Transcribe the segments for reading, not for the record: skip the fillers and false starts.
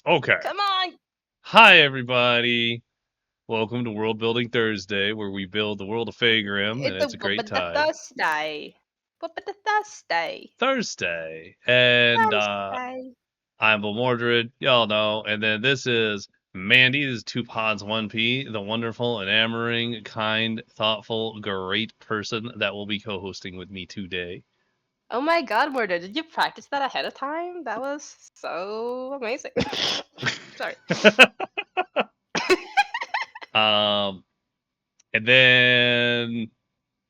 Okay. Come on! Hi, everybody. Welcome to World Building Thursday, where we build the world of Faegrimm, and it's a great time. Thursday. Thursday. Thursday. And Thursday. I'm Boldmordred, y'all know. And then this is Mandy. This is 2 pods, 1p, the wonderful, enamoring, kind, thoughtful, great person that will be co-hosting with me today. Oh my god, Murder, did you practice that ahead of time? That was so amazing. Sorry. And then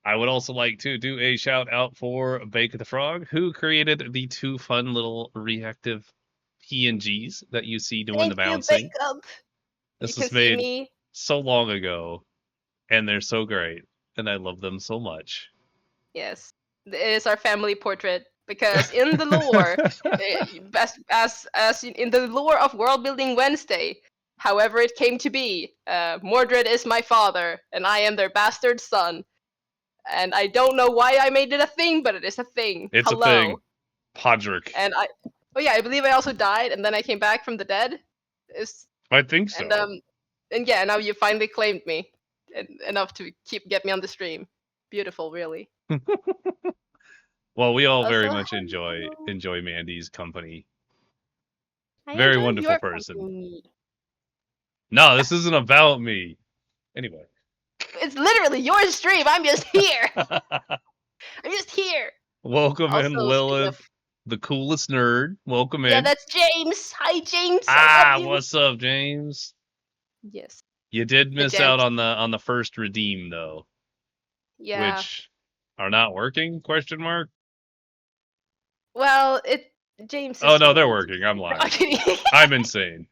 I would also like to do a shout out for Bake the Frog, who created the 2 fun little reactive PNGs that you see doing the bouncing. This was made so long ago, and they're so great, and I love them so much. Yes, it is our family portrait because in the lore, as in the lore of World Building Wednesday, however it came to be, Mordred is my father, and I am their bastard son. And I don't know why I made it a thing, but it is a thing. It's a thing. Podrick. And I believe I also died, and then I came back from the dead. I think so. And yeah, now you finally claimed me enough to get me on the stream. Beautiful, really. Well, we all very much enjoy Mandy's company. Very wonderful person. Company. No, this isn't about me. Anyway. It's literally your stream. I'm just here. I'm just here. Welcome in, Lilith, the coolest nerd. Welcome in. Yeah, that's James. Hi, James. What's up, James? Yes. You did miss out on the first redeem though. Yeah. Which are not working? Question mark. Well, James. Oh no, they're working. I'm lying. I'm insane.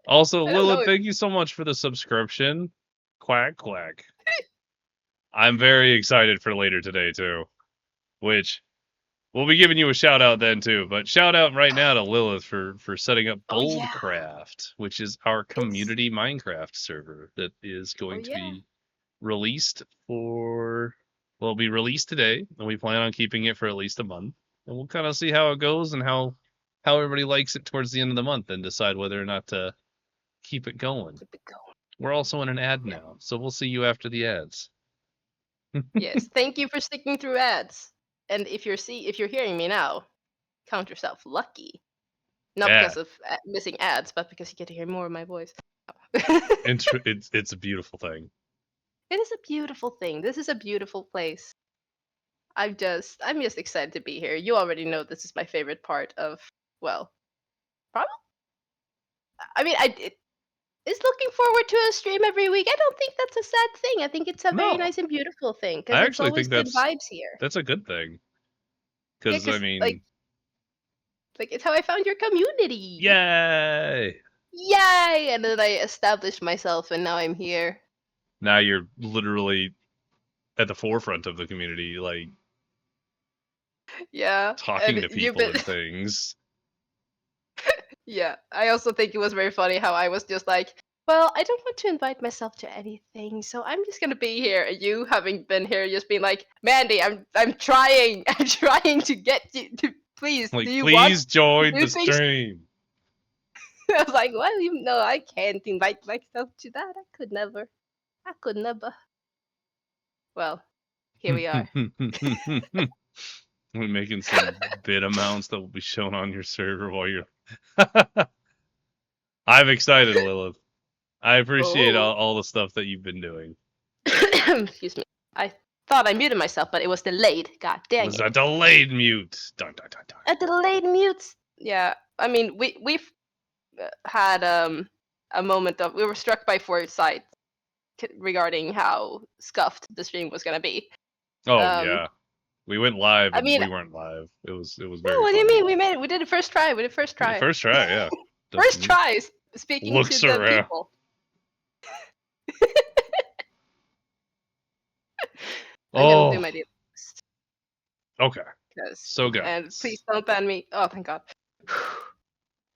Also, Lilith, thank you so much for the subscription. Quack quack. I'm very excited for later today too, which we'll be giving you a shout out then too. But shout out right now to Lilith for setting up Boldcraft, which is our community Minecraft server that is going to be released will be released today, and we plan on keeping it for at least a month, and we'll kind of see how it goes and how everybody likes it towards the end of the month, and decide whether or not to keep it going. We're also in an ad now, so we'll see you after the ads. Yes, thank you for sticking through ads. And if you're hearing me now, count yourself lucky. Not because of missing ads, but because you get to hear more of my voice. It's a beautiful thing. It is a beautiful thing. This is a beautiful place. I'm just excited to be here. You already know this is my favorite part of, well, probably. I mean, is looking forward to a stream every week. I don't think that's a sad thing. I think it's a very nice and beautiful thing. Because it's always good vibes here. That's a good thing. Because I mean, like it's how I found your community. Yay! Yay! And then I established myself, and now I'm here. Now you're literally at the forefront of the community, like talking to people and things. Yeah, I also think it was very funny how I was just like, well, I don't want to invite myself to anything, so I'm just gonna be here. And you, having been here, just being like, Mandy, I'm trying to get you to please. Like, do you please join the stream. I was like, well, no, I can't invite myself to that. I could never. Well, here we are. We're making some bid amounts that will be shown on your server while you're. I'm excited, Lilith. I appreciate all the stuff that you've been doing. Excuse me. I thought I muted myself, but it was delayed. God dang it. It was a delayed mute. Dun, dun, dun, dun. A delayed mute. Yeah. I mean, we've had a moment of, we were struck by foresight regarding how scuffed the stream was going to be. Oh, yeah. We went live, and we weren't live. It was very what do you mean? We made it. We did it first try. First try, yeah. First tries. Speaking to the people. I'm gonna do my deal. Okay. So good. And please don't ban me. Oh, thank God.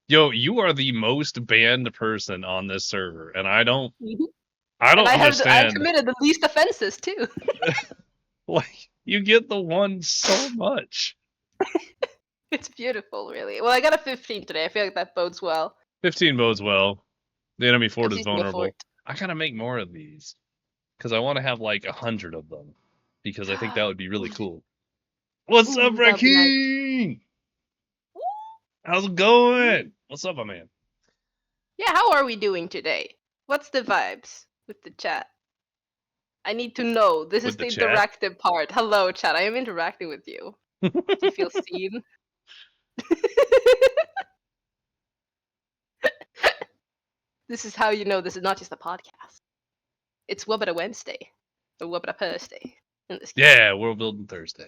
Yo, you are the most banned person on this server, and I don't understand. I committed the least offenses too. Like, you get the one so much. It's beautiful, really. Well, I got a 15 today. I feel like that bodes well. 15 bodes well. The enemy fort is It's using a vulnerable. fort. I gotta make more of these. Because I want to have like 100 of them. Because I think that would be really cool. What's up, Ooh, that'd be nice. Rakeem? How's it going? What's up, my man? Yeah, how are we doing today? What's the vibes with the chat? I need to know. This is With the the chat? interactive part. Hello, chat. I am interacting with you. Do you feel seen? This is how you know this is not just a podcast. It's Wubbada Wednesday. Or Wubbada Thursday. In this case. Yeah, Worldbuilding Thursday.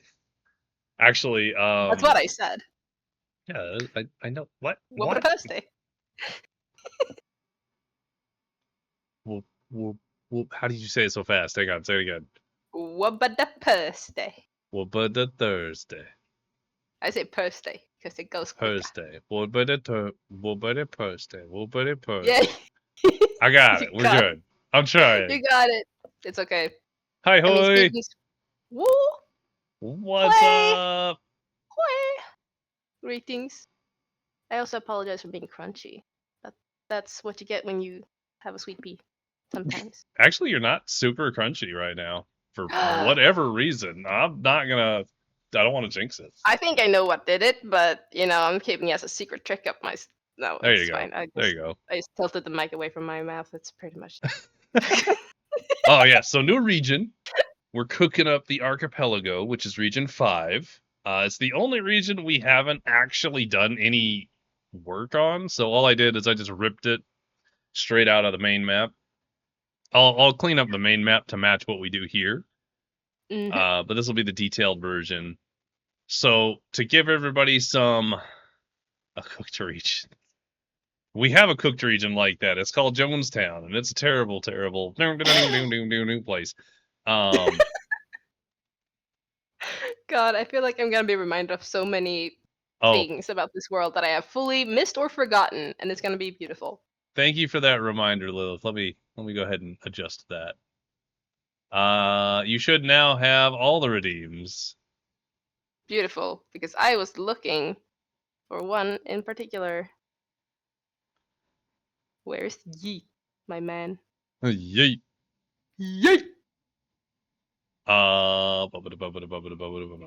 Actually, That's what I said. Yeah, I know. What? Wubbada Thursday. How did you say it so fast? Hang on, say it again. Wubbada Thursday. Wubbada Thursday. I say Thursday because it goes quicker. Thursday. Wubbada Thursday. Wubbada Thursday. Yeah. I got it. We're good. I'm trying. You got it. It's okay. Hi, hoy. Woo. What's Hoi. up? Hoi. Greetings. I also apologize for being crunchy. That's what you get when you have a sweet pea. Sometimes. Actually, you're not super crunchy right now for whatever reason. I'm not gonna. I don't want to jinx it. I think I know what did it, but I'm keeping it as a secret trick up my. No, there it's you go. fine. There you go. I just tilted the mic away from my mouth. That's pretty much. Oh yeah, so new region. We're cooking up the archipelago, which is region 5. It's the only region we haven't actually done any work on. So all I did is I just ripped it straight out of the main map. I'll clean up the main map to match what we do here. Mm-hmm. But this will be the detailed version. So to give everybody a cooked region. We have a cooked region like that. It's called Jonestown, and it's a terrible, terrible place. God, I feel like I'm gonna be reminded of so many things about this world that I have fully missed or forgotten, and it's gonna be beautiful. Thank you for that reminder, Lilith. Let me go ahead and adjust that. You should now have all the redeems. Beautiful, because I was looking for one in particular. Where's Yeet, my man? Yeet. Yeet.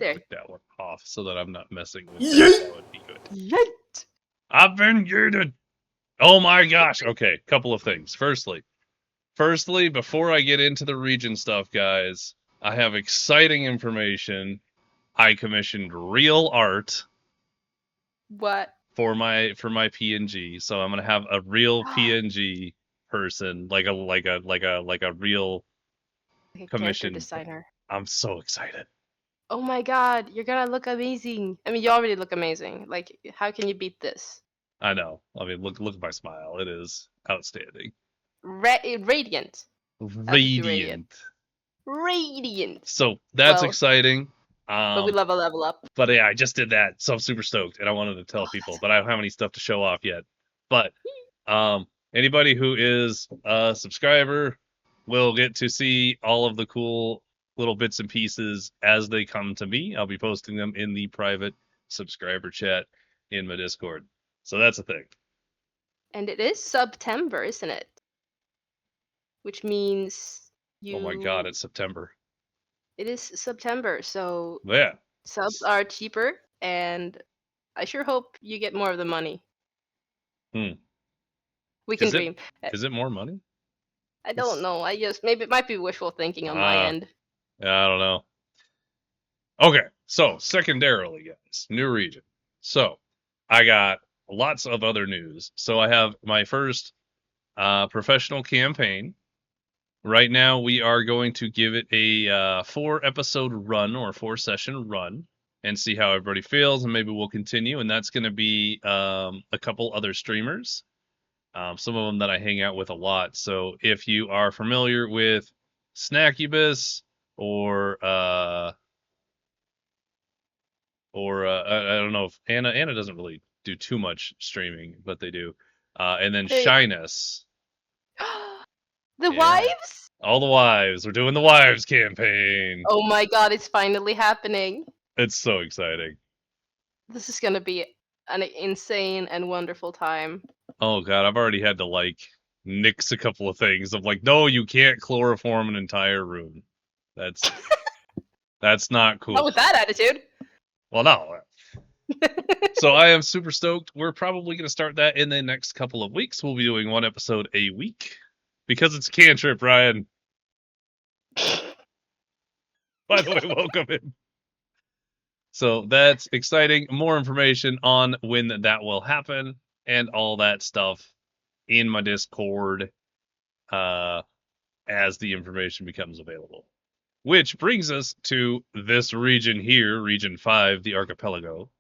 Take that one off so that I'm not messing with Yeet. that. That would be good. Yeet. I've been yeeted. Oh my gosh. Okay, couple of things. Firstly, before I get into the region stuff, guys, I have exciting information. I commissioned real art. What? For my PNG, so I'm gonna have a real PNG person, like a real commission designer. I'm so excited. Oh my god, you're gonna look amazing. I mean, you already look amazing. Like, how can you beat this? I know. I mean, look at my smile. It is outstanding. Radiant. Radiant. So that's exciting. But we level up. But yeah, I just did that, so I'm super stoked, and I wanted to tell people, but I don't have any stuff to show off yet. But anybody who is a subscriber will get to see all of the cool little bits and pieces as they come to me. I'll be posting them in the private subscriber chat in my Discord. So that's a thing. And it is September, isn't it? Which means Oh my god, it's September. It is September, so yeah, subs are cheaper, and I sure hope you get more of the money. We can dream. Is it more money? I don't know. Maybe it might be wishful thinking on my end. Yeah, I don't know. Okay, so secondarily, guys, new region. So I got lots of other news. So I have my first professional campaign. Right now, we are going to give it a 4-episode run or 4-session run and see how everybody feels, and maybe we'll continue. And that's going to be a couple other streamers, some of them that I hang out with a lot. So if you are familiar with Snackubus or I don't know if Anna doesn't really do too much streaming, but they do. And then Shyness. The wives? All the wives. We're doing the wives campaign. Oh my god, it's finally happening. It's so exciting. This is gonna be an insane and wonderful time. Oh god, I've already had to like nix a couple of things. I'm like, no, you can't chloroform an entire room. That's not cool. Not with that attitude. Well, no. So I am super stoked. We're probably going to start that in the next couple of weeks. We'll be doing one episode a week because it's cantrip, Ryan. By the way, welcome in. So that's exciting. More information on when that will happen and all that stuff in my Discord as the information becomes available. Which brings us to this region here, Region 5, the Archipelago.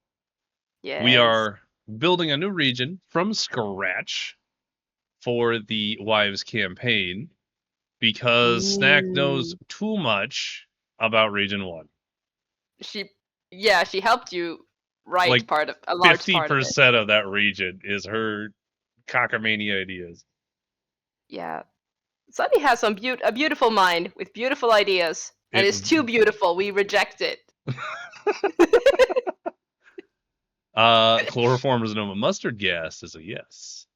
Yes. We are building a new region from scratch for the Wives campaign because Snack knows too much about Region 1. She helped you write like part of a large 50% part of it. of that region is her cockamamie ideas. Yeah. Sunny has a beautiful mind with beautiful ideas, and it's too beautiful. We reject it. Chloroform as a mustard gas is a yes.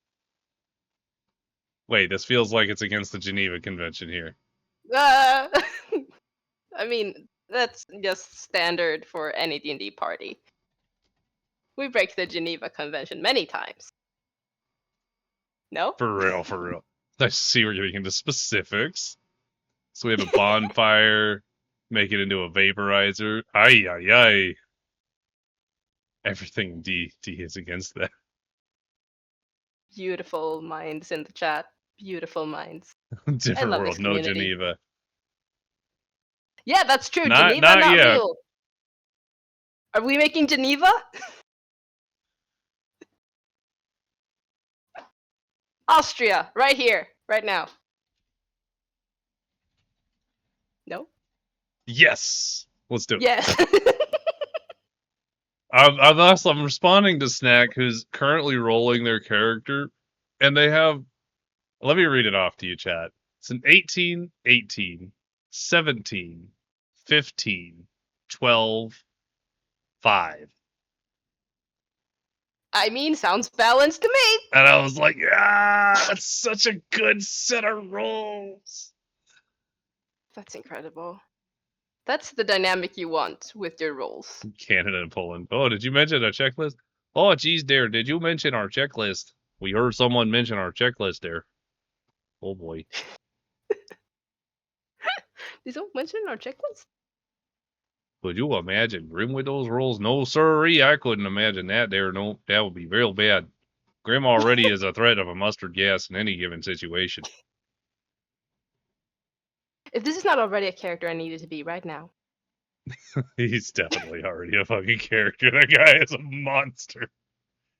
Wait, this feels like it's against the Geneva Convention here. I mean, that's just standard for any D&D party. We break the Geneva Convention many times. No? For real. I see we're getting into specifics. So we have a bonfire, make it into a vaporizer. Ay. Everything D is against that. Beautiful minds in the chat. Beautiful minds. Different world, no Geneva. Yeah, that's true. Not Geneva, not yet. real. Are we making Geneva? Austria, right here, right now. No? Yes. Let's do it. Yes. I'm responding to Snack, who's currently rolling their character, and they have. Let me read it off to you, chat. It's an 18, 18, 17, 15, 12, 5. I mean, sounds balanced to me. And I was like, that's such a good set of rolls. That's incredible. That's the dynamic you want with your rolls. Canada and Poland. Oh, did you mention our checklist? Oh, geez, there. Did you mention our checklist? We heard someone mention our checklist there. Oh, boy. Did someone mention our checklist? Could you imagine Grim with those rolls? No, sirree, I couldn't imagine that there. No, that would be real bad. Grim already is a threat of a mustard gas in any given situation. If this is not already a character I needed to be right now. He's definitely already a fucking character. That guy is a monster.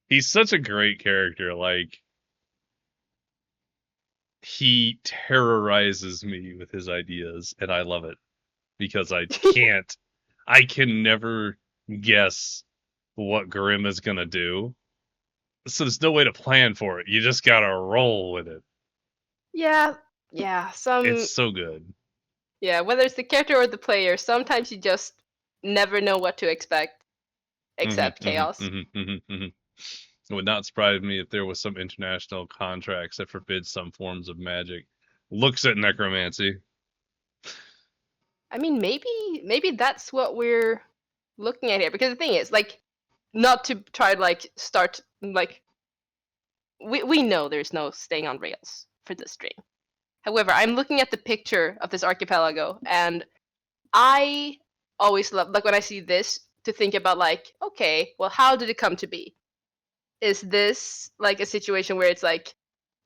He's such a great character. Like, he terrorizes me with his ideas, and I love it. Because I can never guess what Grim is going to do. So there's no way to plan for it. You just got to roll with it. Yeah. It's so good. Yeah, whether it's the character or the player, sometimes you just never know what to expect, except chaos. It would not surprise me if there was some international contracts that forbid some forms of magic. Looks at necromancy. I mean, maybe that's what we're looking at here. Because the thing is, like, not to try to, like, start, like... We know there's no staying on rails for this stream. However, I'm looking at the picture of this archipelago, and I always love, like, when I see this, to think about, like, okay, well, how did it come to be? Is this, like, a situation where it's, like,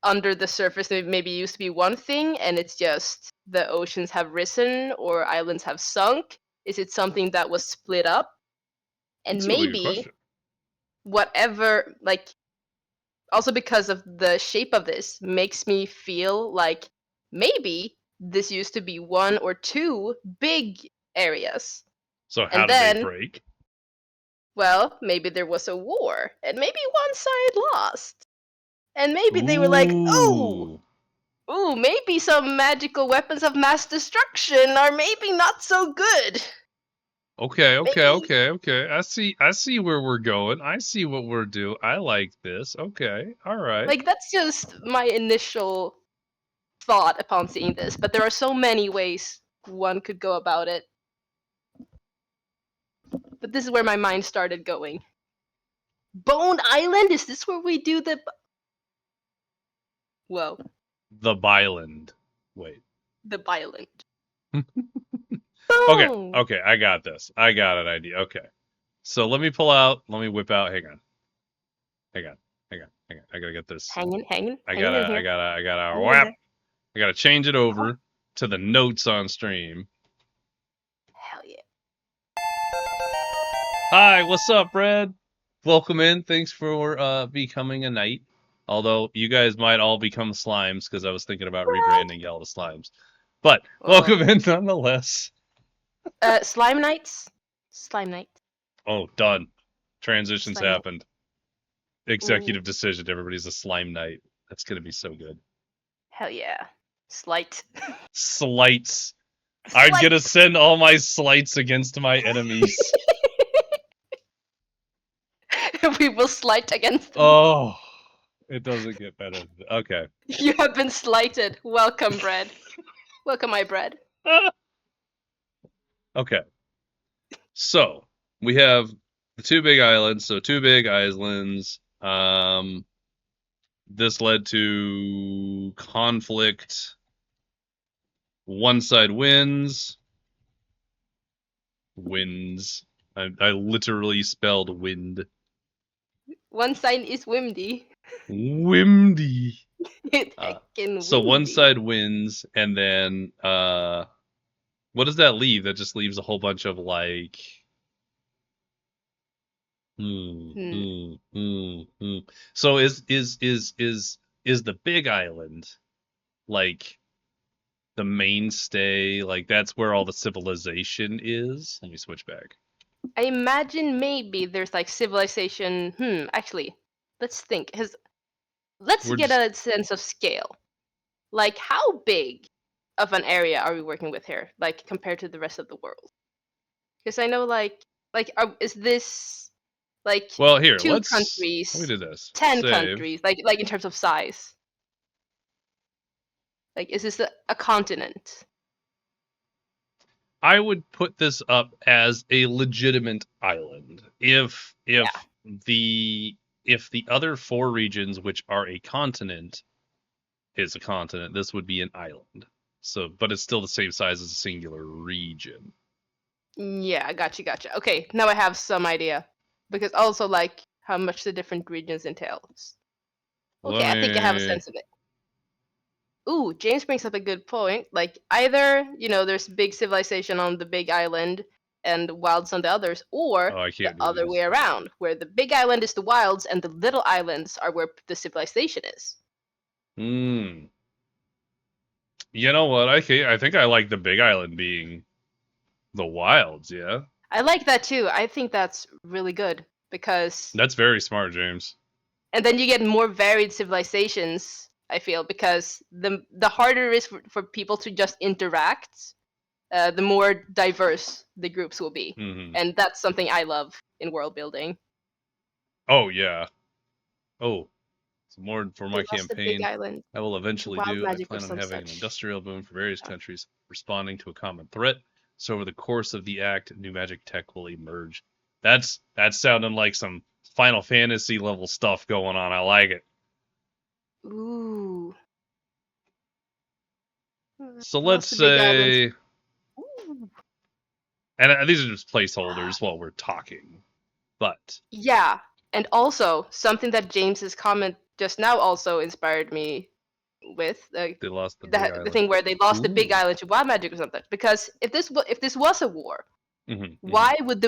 under the surface maybe used to be one thing, and it's just the oceans have risen, or islands have sunk? Is it something that was split up? And maybe whatever, like, also because of the shape of this, makes me feel like maybe this used to be one or two big areas. So how did they break? Well, maybe there was a war, and maybe one side lost. And maybe they were like, ooh, maybe some magical weapons of mass destruction are maybe not so good. Okay. Maybe. I see where we're going. I see what we're doing. I like this. Okay. All right. Like, that's just my initial thought upon seeing this, but there are so many ways one could go about it. But this is where my mind started going. Bone Island? Is this where we do the... Whoa. The Byland. Wait. The Byland. Okay. Boom! Okay. I got this. I got an idea. Okay. So let me whip out. Hang on. I gotta get this. Hanging in I here. gotta Hanging in whap. there. I gotta change it over to the notes on stream. Hell yeah. Hi, what's up, Brad? Welcome in. Thanks for becoming a knight. Although you guys might all become slimes because I was thinking about rebranding y'all to slimes. But welcome in nonetheless. Slime Knights? Slime Knight. Oh, done. Transitions Slime happened. Executive decision. Everybody's a slime knight. That's gonna be so good. Hell yeah. Slight. Slights. I'm gonna send all my slights against my enemies. We will slight against them. Oh, it doesn't get better. Okay. You have been slighted. Welcome, bread. Welcome, my bread. Okay. So we have the two big islands. So two big islands. This led to conflict. One side wins. Wins. I literally spelled wind. One side is Wimdy. Wimdy. So one Wimdy. side wins, and then what does that leave? That just leaves a whole bunch of like So is the big island like the mainstay? Like that's where all the civilization is? Let me switch back. I imagine maybe there's like civilization. Actually, let's think. Let's get a sense of scale. Like, how big of an area are we working with here? Like, compared to the rest of the world? Because I know, is this like well here? two Let countries, me do this. 10 Save. countries? Like in terms of size? Like, is this a continent? I would put this up as a legitimate island. If the other four regions, which are a continent, is a continent, this would be an island. So, but it's still the same size as a singular region. Yeah, gotcha. Okay, now I have some idea. Because also, like, how much the different regions entails. Okay, I think I have a sense of it. Ooh, James brings up a good point. Like, either, there's big civilization on the big island and wilds on the others, or the other way around, where the big island is the wilds and the little islands are where the civilization is. You know what? I think I like the big island being the wilds, yeah. I like that too. I think that's really good because that's very smart, James. And then you get more varied civilizations, I feel, because the harder it is for people to just interact, the more diverse the groups will be. Mm-hmm. And that's something I love in world building. Oh, yeah. Oh, so more for my campaign. I will eventually do. I plan on having an industrial boom for various countries responding to a common threat. So over the course of the act, new magic tech will emerge. That's sounding like some Final Fantasy level stuff going on. I like it. Ooh. So let's say, and these are just placeholders while we're talking, but yeah, and also something that James's comment just now also inspired me with they lost the thing where they lost the big island to wild magic or something. Because if this was a war, why would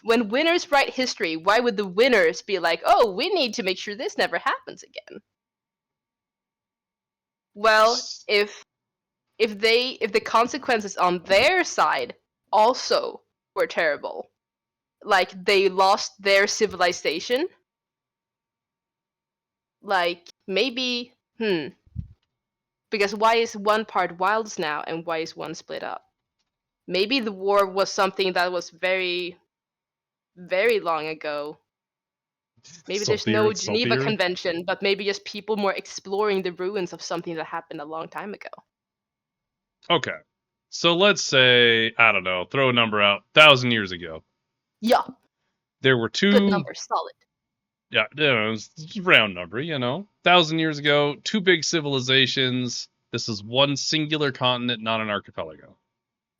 when winners write history, why would the winners be like, oh, we need to make sure this never happens again? Well, if the consequences on their side also were terrible, like they lost their civilization, like maybe because why is one part wilds now and why is one split up? maybe the war was something that was very, very long ago. Maybe there's no Geneva Saltier. Convention, but maybe just people more exploring the ruins of something that happened a long time ago. Okay. So let's say, I don't know, throw a number out, 1,000 years ago. Yeah. There were two... Good number, solid. Yeah, it's a round number, 1,000 years ago, two big civilizations. This is one singular continent, not an archipelago.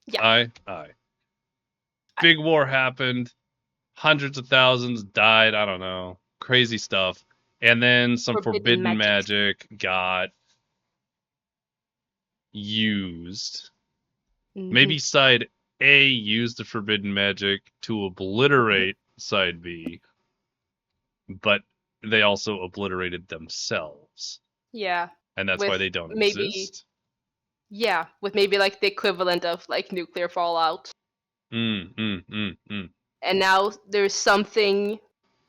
Yeah. Aye. Big war happened. Hundreds of thousands died. I don't know. Crazy stuff. And then some forbidden magic got used. Mm-hmm. Maybe side A used the forbidden magic to obliterate side B, but they also obliterated themselves. Yeah. And that's why they don't exist. Yeah, with maybe like the equivalent of like nuclear fallout. And now there's something,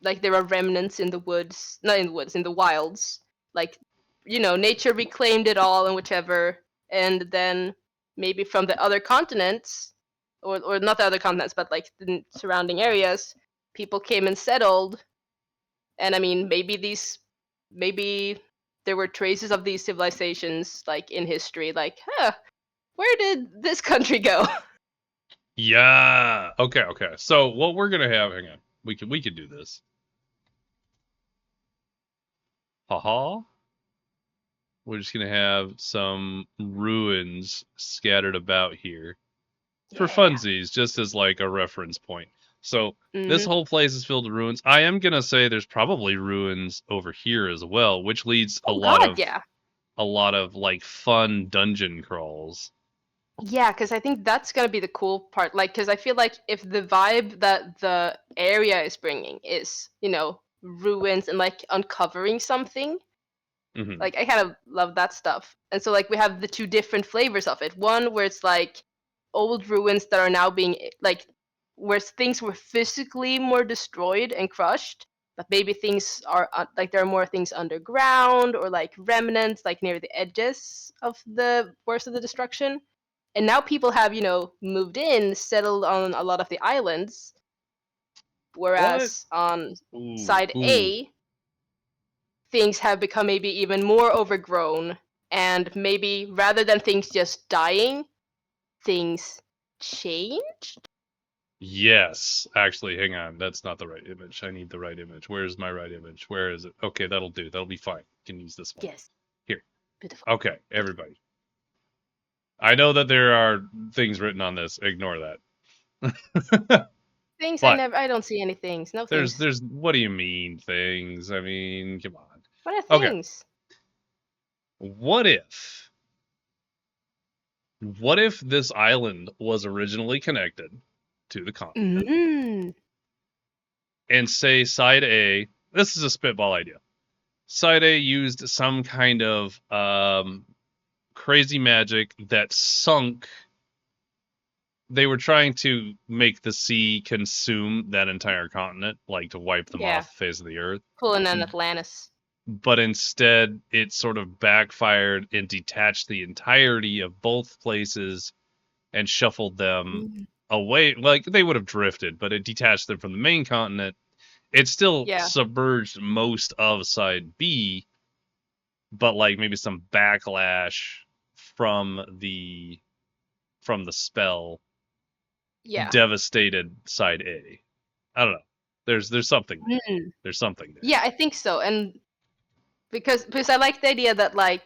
like there are remnants in the woods, not in the woods, in the wilds. Like, nature reclaimed it all and whichever. And then maybe from the other continents, or not the other continents, but like the surrounding areas, people came and settled. And I mean, maybe there were traces of these civilizations like in history, like, where did this country go? Yeah. Okay. So what we're gonna have, hang on. We could do this. Haha. We're just gonna have some ruins scattered about here. For funsies, just as like a reference point. So this whole place is filled with ruins. I am gonna say there's probably ruins over here as well, which leads a lot of like fun dungeon crawls. Yeah, because I think that's gonna be the cool part. Like, because I feel like if the vibe that the area is bringing is, ruins and like uncovering something, like I kind of love that stuff. And so like we have the two different flavors of it. One where it's like old ruins that are now being like, where things were physically more destroyed and crushed, but maybe things are like there are more things underground or like remnants like near the edges of the worst of the destruction. And now people have, moved in, settled on a lot of the islands, whereas on side A, things have become maybe even more overgrown, and maybe rather than things just dying, things changed? Yes. Actually, hang on. That's not the right image. I need the right image. Where's my right image? Where is it? Okay, that'll do. That'll be fine. You can use this one. Yes. Here. Beautiful. Okay, everybody. I know that there are things written on this. Ignore that. Things I don't see any things. No things. There's what do you mean things? I mean, come on. What are things? Okay. What if this island was originally connected to the continent? And say side A, this is a spitball idea. Side A used some kind of crazy magic that sunk. They were trying to make the sea consume that entire continent, like to wipe them off the face of the earth. Pulling an Atlantis. But instead, it sort of backfired and detached the entirety of both places and shuffled them away. Like, they would have drifted, but it detached them from the main continent. It still submerged most of side B, but like maybe some backlash from the spell devastated side A. I don't know. There's something there. There's something there. Yeah, I think so. And because I like the idea that like,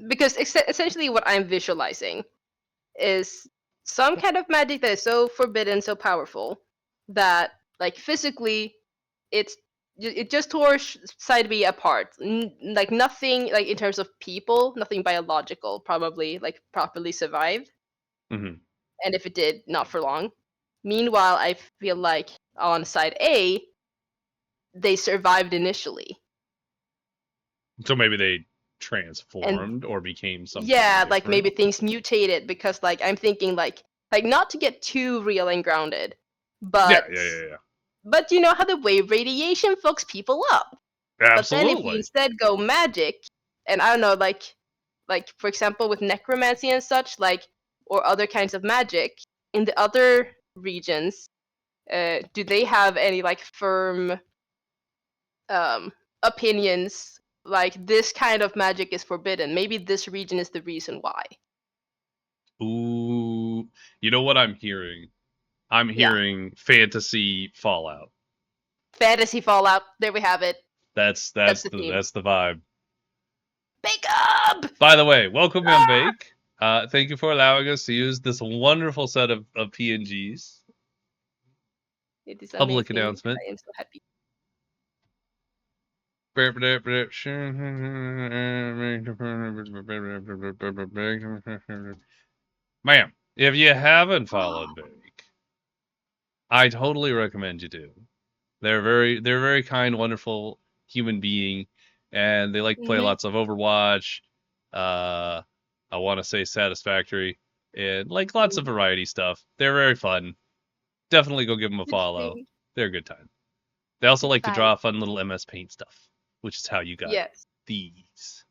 because essentially what I'm visualizing is some kind of magic that is so forbidden, so powerful that like physically it just tore side B apart. Like nothing like in terms of people, nothing biological probably like properly survived. And if it did, not for long. Meanwhile, I feel like on side A, they survived initially. So maybe they transformed or became something different. Like maybe things mutated, because like I'm thinking like not to get too real and grounded, but but you know how the wave radiation fucks people up. Absolutely. But then if you instead go magic, and I don't know, like for example with necromancy and such, like or other kinds of magic in the other regions, do they have any like firm opinions? Like this kind of magic is forbidden. Maybe this region is the reason why. Ooh, you know what I'm hearing? I'm Yeah. hearing fantasy Fallout. Fantasy Fallout. There we have it. That's the theme. that's the vibe. Bake up! By the way, welcome on Bake. Thank you for allowing us to use this wonderful set of PNGs. It is Public amazing. announcement. I am so happy. Ma'am, if you haven't followed Bake, I totally recommend you do. They're very kind, wonderful human being, and they like to play lots of Overwatch. I want to say Satisfactory, and like lots of variety stuff. They're very fun. Definitely go give them a follow. They're a good time. They also like to draw fun little MS Paint stuff, which is how you got these.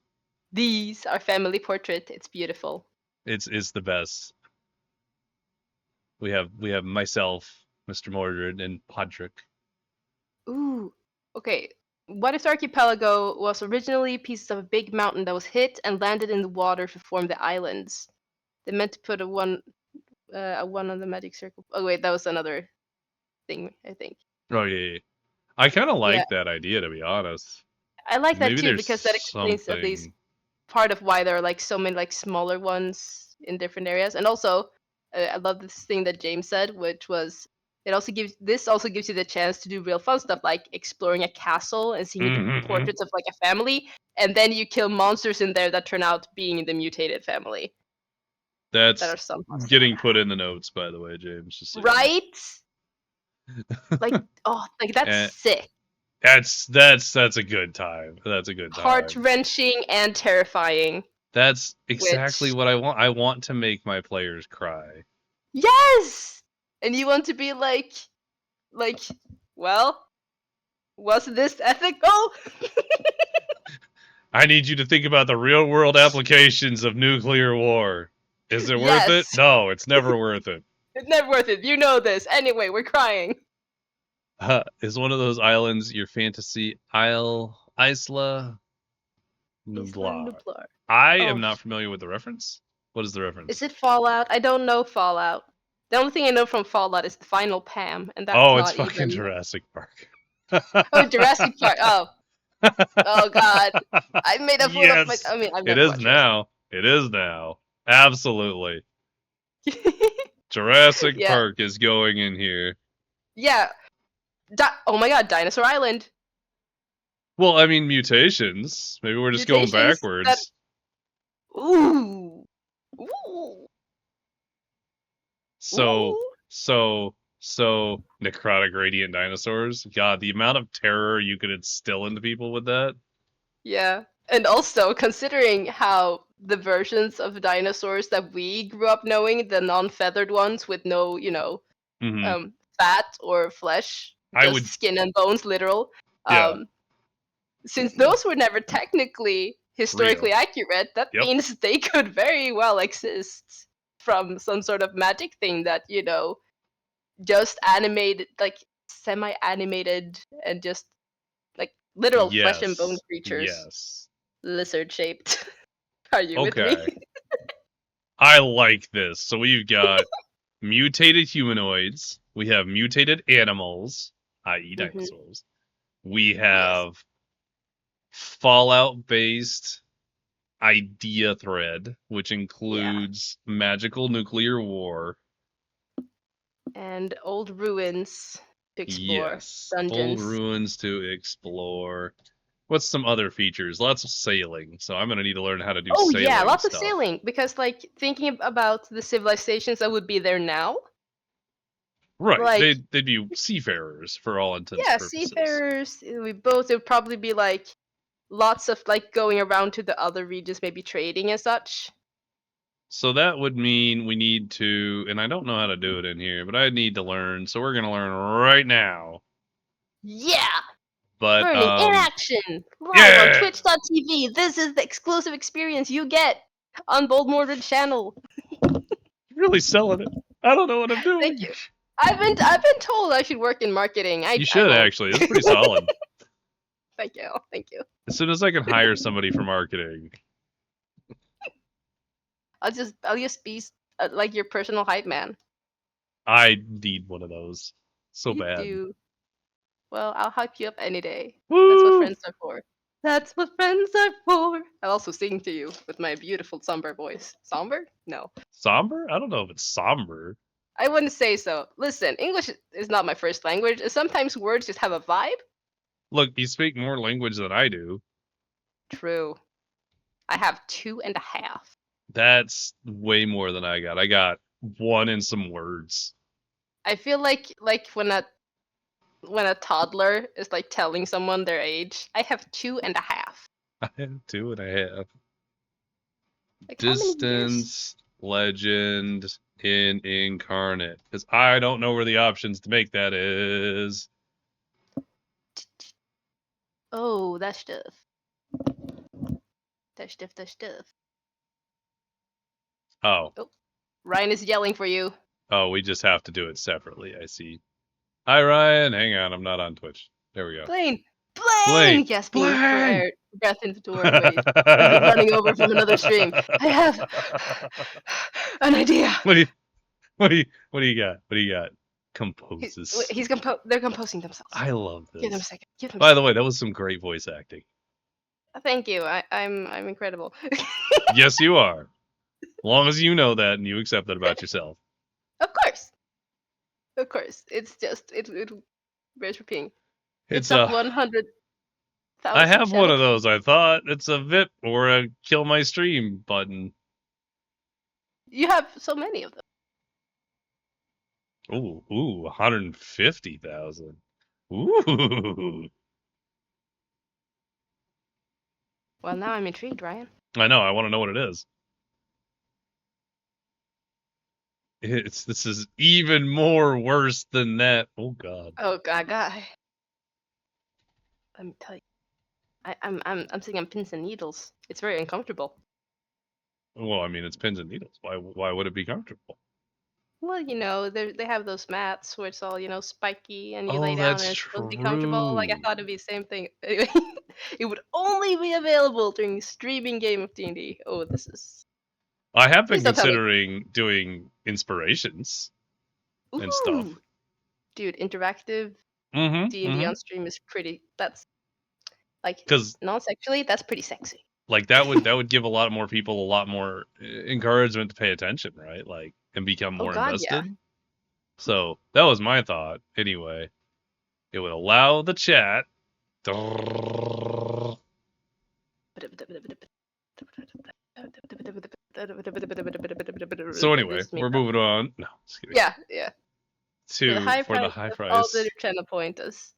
These are family portrait. It's beautiful. It's the best. We have myself, Mr. Mordred, and Podrick. Ooh. Okay. What if the archipelago was originally pieces of a big mountain that was hit and landed in the water to form the islands? They meant to put a one on the magic circle. Oh wait, that was another thing, I think. Oh yeah. I kind of like that idea, to be honest. I like that too, because that explains at least part of why there are like so many like smaller ones in different areas. And also, I love this thing that James said, which was also gives you the chance to do real fun stuff like exploring a castle and seeing the portraits of like a family, and then you kill monsters in there that turn out being the mutated family. That's getting put in the notes, by the way, James. Just so right? Like, that's sick. That's a good time. That's a good time. Heart-wrenching and terrifying. That's exactly what I want. I want to make my players cry. Yes! And you want to be like, well, was this ethical? I need you to think about the real-world applications of nuclear war. Is it worth it? No, it's never worth it. It's never worth it. You know this. Anyway, we're crying. Is one of those islands your fantasy Isla Nublar? I am not familiar with the reference. What is the reference? Is it Fallout? I don't know Fallout. The only thing I know from Fallout is the final Pam, and that's not it's fucking Jurassic Park. Oh, Jurassic Park. Oh. Oh God! I made a fool of my. I mean, it is now. It is now. Absolutely. Jurassic Park is going in here. Yeah. Oh my God! Dinosaur Island. Well, I mean mutations. Maybe we're just going backwards. Ooh. So necrotic radiant dinosaurs. God, the amount of terror you could instill into people with that. Yeah. And also considering how the versions of dinosaurs that we grew up knowing, the non-feathered ones with no, fat or flesh, just skin and bones, literal. Since those were never technically historically accurate, that means they could very well exist from some sort of magic thing that, just animated, like semi-animated and just like literal flesh and bone creatures. Yes. Lizard shaped. Are you with me? I like this. So we've got mutated humanoids. We have mutated animals, i.e. dinosaurs. We have Fallout-based idea thread, which includes magical nuclear war. And old ruins to explore. Yes, dungeons. Old ruins to explore. What's some other features? Lots of sailing. So I'm going to need to learn how to do sailing. Oh, yeah, lots of sailing. Because, like, thinking about the civilizations that would be there now. Right. Like, they'd be seafarers for all intents and purposes. Yeah, seafarers. It would probably be, like, lots of, like, going around to the other regions, maybe trading and such. So that would mean we need to, and I don't know how to do it in here, but I need to learn. So we're going to learn right now. Yeah. But learning in action live on Twitch.tv. This is the exclusive experience you get on Boldmordred channel. Really selling it. I don't know what I'm doing. Thank you. I've been told I should work in marketing. You should actually. It's pretty solid. Thank you. Thank you. As soon as I can hire somebody for marketing, I'll just be like your personal hype man. I need one of those so You bad. do. Well, I'll hype you up any day. Woo! That's what friends are for. That's what friends are for. I'll also sing to you with my beautiful somber voice. Somber? No. Somber? I don't know if it's somber. I wouldn't say so. Listen, English is not my first language. Sometimes words just have a vibe. Look, you speak more language than I do. True. I have 2.5. That's way more than I got. I got 1 and some words. I feel like when a toddler is like telling someone their age, I have 2.5. I have 2.5. Like, how many years? Distance, legend, incarnate. Because I don't know where the options to make that is. Oh, that stuff. That stuff. Oh. Ryan is yelling for you. Oh, we just have to do it separately, I see. Hi, Ryan. Hang on, I'm not on Twitch. There we go. Blaine! Blaine! Gasping for Blaine! air, breath into the doorway. Running over from another stream. I have an idea. What do you got? What do you got? Composes. They're composing themselves. I love this. Give them a second. By the way, that was some great voice acting. Thank you. I'm incredible. Yes, you are. As long as you know that and you accept that about yourself. Of course. Of course. It's just it bears repeating. It's up 100,000. I have one of those. I thought it's a VIP or a kill my stream button. You have so many of them. Ooh, 150,000. Ooh. Well, now I'm intrigued, Ryan. I know. I want to know what it is. This is even more worse than that. Oh God. Oh God. Let me tell you. I'm sitting on pins and needles. It's very uncomfortable. Well, I mean, it's pins and needles. Why would it be comfortable? Well, they have those mats where it's all spiky and you lay down and it's supposed to be comfortable. Like, I thought it'd be the same thing. Anyway, it would only be available during streaming game of D&D. Oh, this is. I have been considering doing inspirations and stuff. Dude, interactive D&D on stream is pretty. That's like, non-sexually, that's pretty sexy. Like that would give a lot more people a lot more encouragement to pay attention, right? Like, and become more invested. Yeah. So that was my thought. Anyway, it would allow the chat. So anyway, we're moving on. No, just kidding. Yeah. For the high price. All they're trying to point us.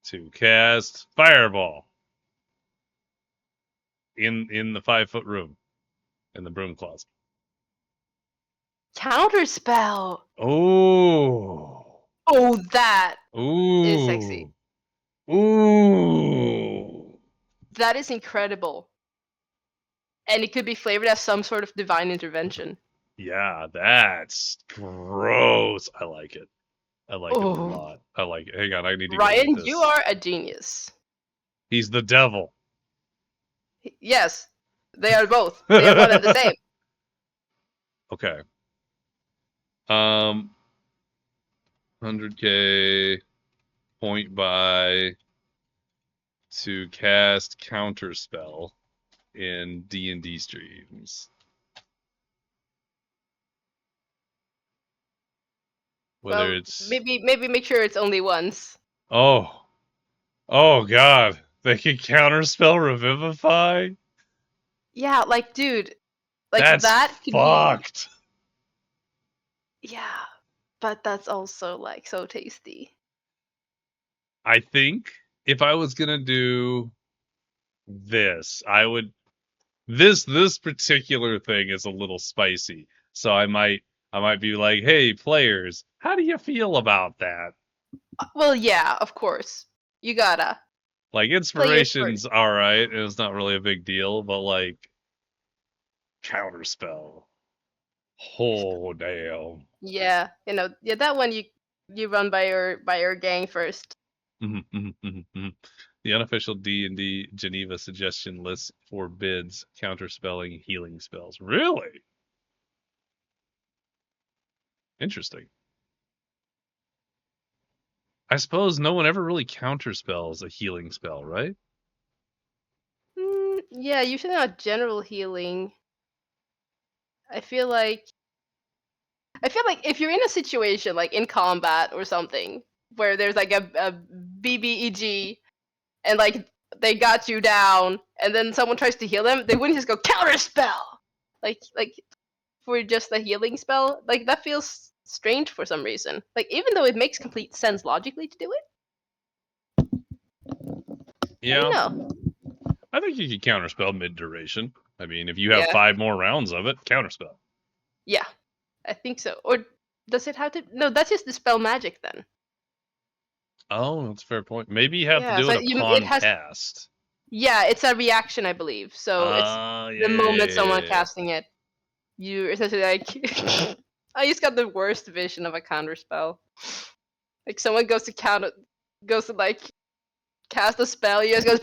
To cast Fireball. In the 5-foot room. In the broom closet. Counterspell. Oh, that is sexy. Ooh. That is incredible. And it could be flavored as some sort of divine intervention. Yeah, that's gross. I like it. I like it a lot. I like it. Hang on, I need to Ryan, you are a genius. He's the devil. Yes, they are both. They are one and the same. Okay. 100k point buy to cast Counterspell in D&D streams. It's maybe make sure it's only once. Oh God, they can Counterspell Revivify. Yeah, like, dude, like that could fucked. Yeah, but that's also like so tasty. I think if I was gonna do this, I would. This particular thing is a little spicy, so I might be like, hey, players, how do you feel about that? Well, yeah, of course. You gotta. Like, inspiration's alright, it's not really a big deal, but like, Counterspell. Oh damn. Yeah, that one you run by your gang first. The unofficial D&D Geneva suggestion list forbids counterspelling healing spells. Really? Interesting. I suppose no one ever really counterspells a healing spell, right? Yeah, usually not general healing. I feel like if you're in a situation like in combat or something where there's like a BBEG and like they got you down and then someone tries to heal them, they wouldn't just go counterspell. Like for just a healing spell, like that feels strange for some reason. Like even though it makes complete sense logically to do it. Yeah. I don't know. I think you could counterspell mid-duration. I mean, if you have Yeah. 5 more rounds of it, counterspell. Yeah, I think so. Or does it have to? No, that's just dispel magic then. Oh, that's a fair point. Maybe you have to do so it it upon has. cast. Yeah, it's a reaction, I believe. So it's the moment someone casting it, you essentially like. I just got the worst vision of a counter spell. Like someone goes to like cast a spell. You guys goes.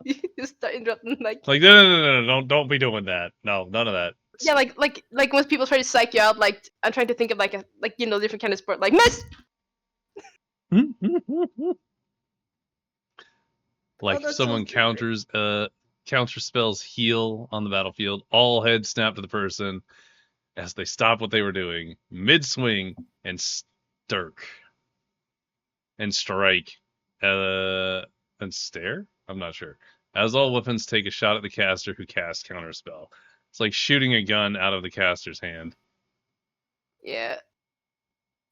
You just start interrupting like. Like no, don't be doing that. No, none of that. Yeah, like when people try to psych you out, like I'm trying to think of like different kind of sport, like miss. Like if someone counter spells heal on the battlefield, all heads snap to the person as they stop what they were doing mid swing and strike and stare. I'm not sure. As all weapons take a shot at the caster who casts counterspell. It's like shooting a gun out of the caster's hand. Yeah.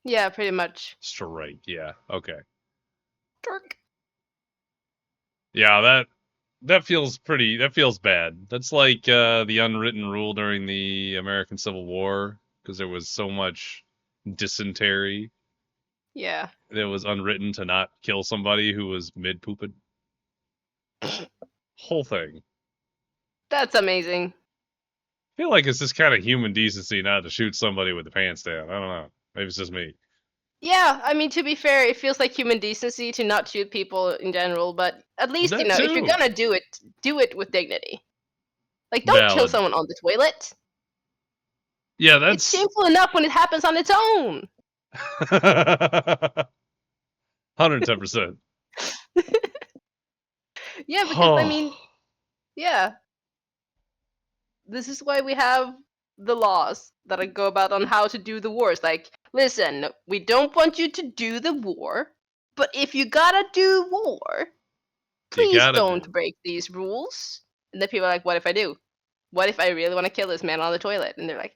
Yeah, pretty much. Strike. Yeah. Okay. Turk. Yeah, that feels bad. That's like the unwritten rule during the American Civil War because there was so much dysentery. Yeah. It was unwritten to not kill somebody who was mid pooping. Whole thing. That's amazing. I feel like it's just kind of human decency not to shoot somebody with the pants down. I don't know. Maybe it's just me. Yeah, I mean, to be fair, it feels like human decency to not shoot people in general, but at least, That if you're too. gonna do it with dignity. Like, don't kill Valid. someone on the toilet. Yeah, that's It's shameful enough when it happens on its own. 110%. Yeah, because I mean, yeah. This is why we have the laws that go about on how to do the wars. Like, listen, we don't want you to do the war, but if you gotta do war, please don't break these rules. And then people are like, what if I do? What if I really want to kill this man on the toilet? And they're like,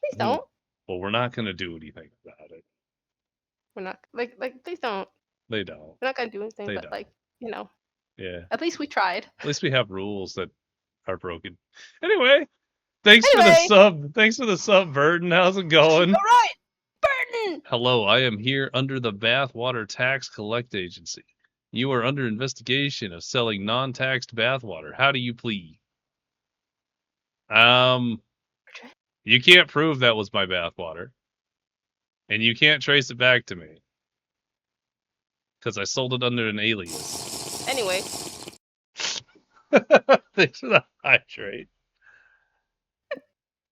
please don't. Well, we're not gonna do anything about it. We're not like please don't. They don't. We're not gonna do anything, They but don't. like, Yeah. At least we tried. At least we have rules that are broken. Anyway, thanks for the sub. Thanks for the sub, Burton. How's it going? All right, Burton. Hello, I am here under the Bathwater Tax Collect Agency. You are under investigation of selling non-taxed bathwater. How do you plead? You can't prove that was my bathwater. And you can't trace it back to me. Because I sold it under an alias. Anyway. Thanks for the hydrate.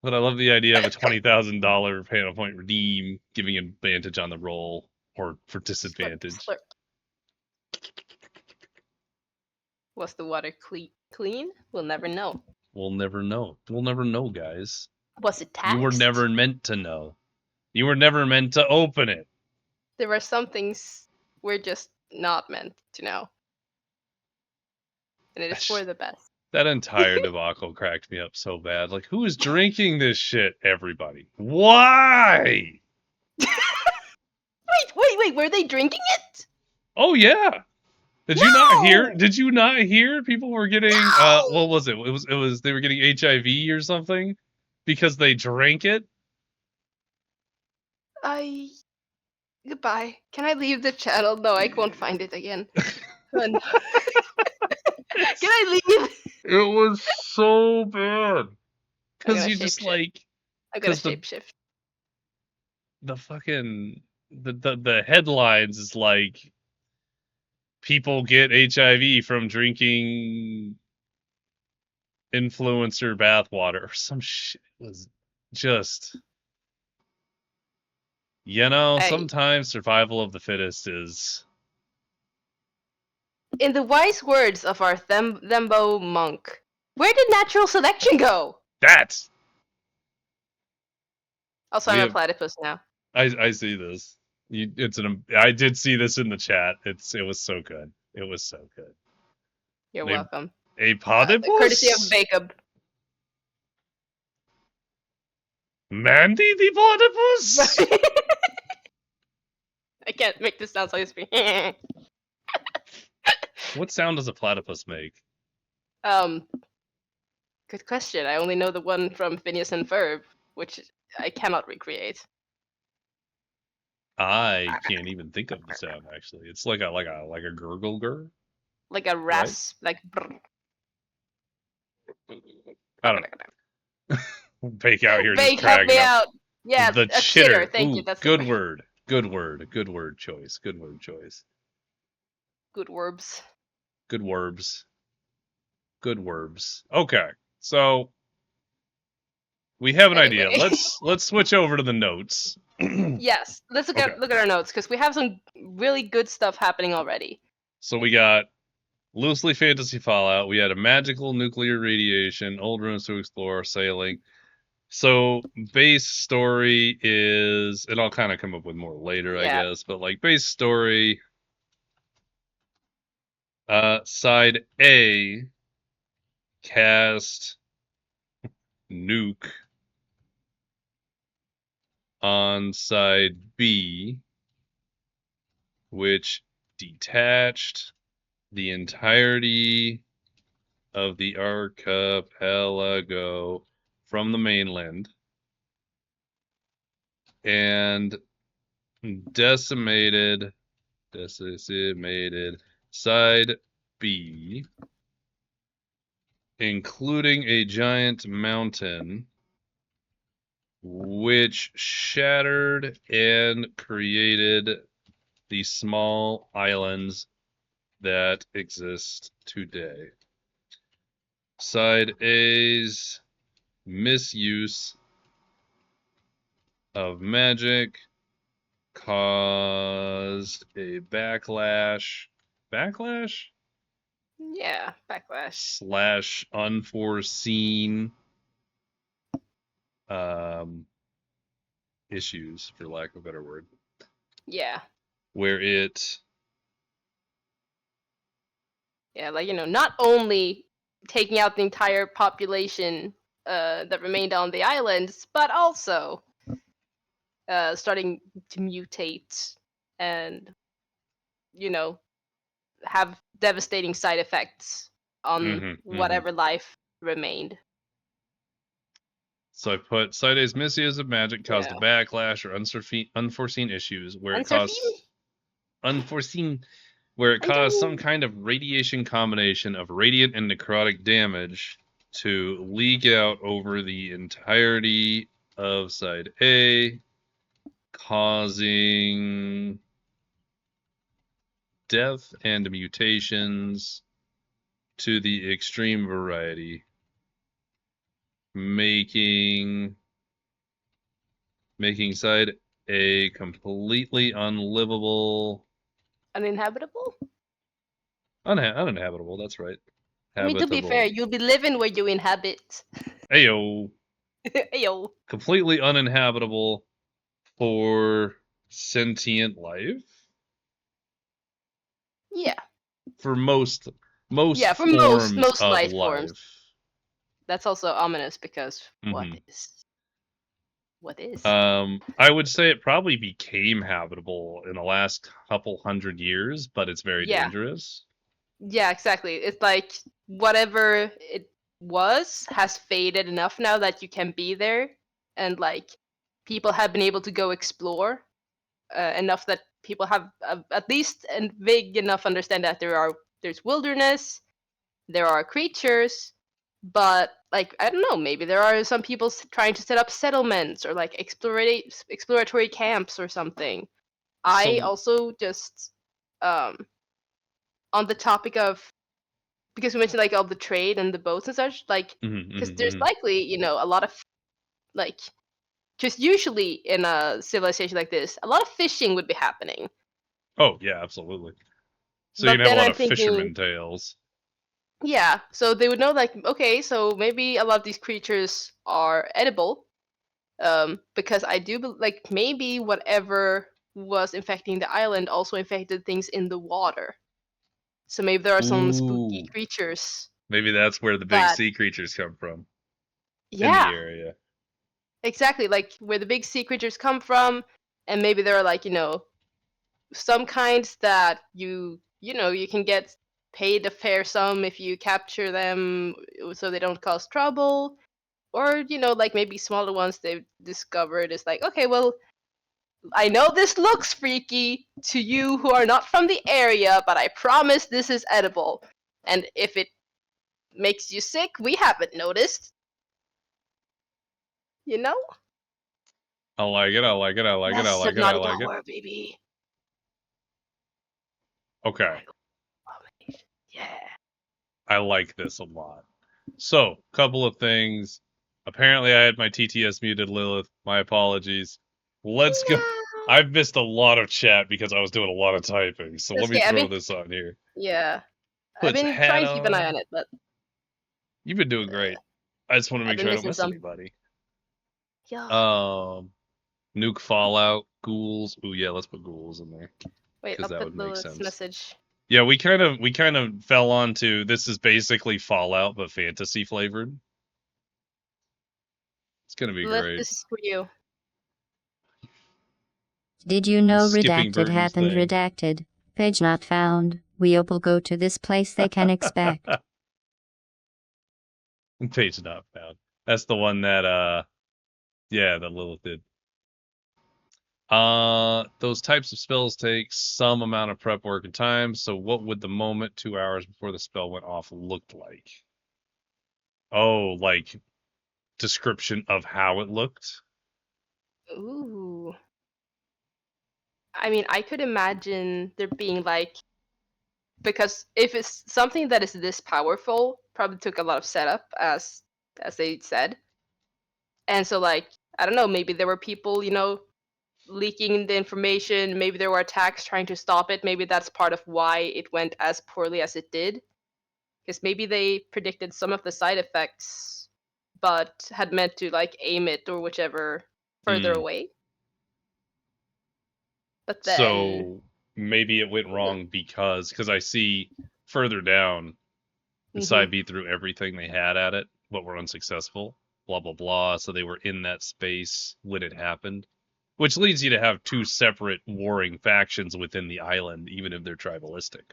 But I love the idea of a $20,000 panel point redeem, giving advantage on the roll, or for disadvantage. Slurp. Was the water clean? We'll never know. We'll never know. We'll never know, guys. Was it taxed? You were never meant to know. You were never meant to open it. There are some things we're just not meant to know. And it is for the best. That entire debacle cracked me up so bad. Like, who is drinking this shit? Everybody. Why? Wait. Were they drinking it? Oh, yeah. Did you not hear? Did you not hear? People were getting, what was it? It was, they were getting HIV or something because they drank it. Goodbye. Can I leave the channel? No, I won't find it again. Can I leave? It was so bad. Because you just like, I'm gonna shapeshift. The fucking the headlines is like people get HIV from drinking influencer bathwater or some shit. It was just, Hey. sometimes survival of the fittest is. In the wise words of our Thembo monk, where did natural selection go? That. Also, I'm a platypus now. I see this. I did see this in the chat. It was so good. It was so good. You're welcome. A platypus? Courtesy of Jacob. Mandy the platypus? I can't make this sound so I speak. What sound does a platypus make? Good question. I only know the one from Phineas and Ferb, which I cannot recreate. I can't even think of the sound actually. It's like a gurgle gur. Like a rasp, right? Like. Brr. I don't know. Bake out here. Bake, help me out. Yeah, the chitter. Thank you. That's good word. Good word. Good word choice. Good word choice. Good words. Good words. Good words. Okay, so we have an idea. Let's switch over to the notes. Yes, let's look at our notes because we have some really good stuff happening already. So we got loosely fantasy Fallout. We had a magical nuclear radiation, old ruins to explore, sailing. So base story is, and I'll kind of come up with more later, I guess. But like base story, side A, cast nuke. On side B, which detached the entirety of the archipelago from the mainland and decimated side B, including a giant mountain which shattered and created the small islands that exist today. Side A's misuse of magic caused a backlash. Backlash? Yeah, backlash. / unforeseen issues, for lack of a better word. Yeah. Where it... Yeah, like, not only taking out the entire population that remained on the islands, but also starting to mutate and, have devastating side effects on whatever life remained. So I put side A's misuse of magic caused a backlash or unforeseen issues where it caused some kind of radiation combination of radiant and necrotic damage to leak out over the entirety of side A, causing death and mutations to the extreme variety, making side A completely unlivable. Uninhabitable? Uninhabitable, that's right. Habitable. I mean, to be fair, you'll be living where you inhabit. Ayo. Ayo. Completely uninhabitable for sentient life? Yeah. For most forms life forms. That's also ominous because what is? I would say it probably became habitable in the last couple hundred years, but it's very dangerous. Yeah, exactly. It's like whatever it was has faded enough now that you can be there, and like people have been able to go explore enough that people have at least a vague enough understand that there's wilderness, there are creatures, But like, I don't know, maybe there are some people trying to set up settlements or like exploratory camps or something. I So, also just on the topic of, because we mentioned like all the trade and the boats and such, like, because there's likely, you know, a lot of like, because usually in a civilization like this, a lot of fishing would be happening. oh yeah, absolutely. So you're But gonna have then a lot I'm of thinking, fisherman tales. yeah, so they would know like, okay, so maybe a lot of these creatures are edible, because I do like maybe whatever was infecting the island also infected things in the water. So maybe there are some spooky Ooh, creatures maybe that's where the big that, sea creatures come from in the yeah, area. exactly, like where the big sea creatures come from, and maybe there are like, you know, some kinds that you know, you can get paid a fair sum if you capture them so they don't cause trouble. Or, you know, like maybe smaller ones they've discovered is like, okay, well, I know this looks freaky to you who are not from the area, but I promise this is edible. And if it makes you sick, we haven't noticed. You know? I like it. I like it. I like it. I Massive like it. I nautical like it. horror, baby. Okay, Nautical abomination. Yeah. I like this a lot. So, couple of things. Apparently, I had my TTS muted, Lilith. My apologies. Let's go. No. I've missed a lot of chat because I was doing a lot of typing. So let That's me okay. throw this on here. Yeah. I've Puts been hat trying to keep an eye on. on it, but You've been doing great. I just want to I've make been sure I don't missing miss some. anybody. Yeah. Nuke Fallout, ghouls. Ooh yeah, let's put ghouls in there Wait, because I'll that put would make Lilith's sense. message. Yeah, we kind of fell onto this is basically Fallout but fantasy flavored. It's gonna be Lilith, great. this is for you. Did you know Skipping redacted Burton's happened thing. redacted? Page not found. We will go to this place they can expect. Page not found. That's the one that yeah, that Lilith did. Those types of spells take some amount of prep work and time, so what would the moment 2 hours before the spell went off looked like? Oh, like description of how it looked? Ooh. I mean, I could imagine there being like, because if it's something that is this powerful, probably took a lot of setup, as they said. And so like, I don't know, maybe there were people, you know, leaking the information, maybe there were attacks trying to stop it, maybe that's part of why it went as poorly as it did. Because maybe they predicted some of the side effects, but had meant to like aim it or whichever further Hmm. away. But then, So maybe it went wrong because I see further down the mm-hmm, side B threw everything they had at it, but were unsuccessful. Blah blah blah. So they were in that space when it happened, which leads you to have two separate warring factions within the island, even if they're tribalistic,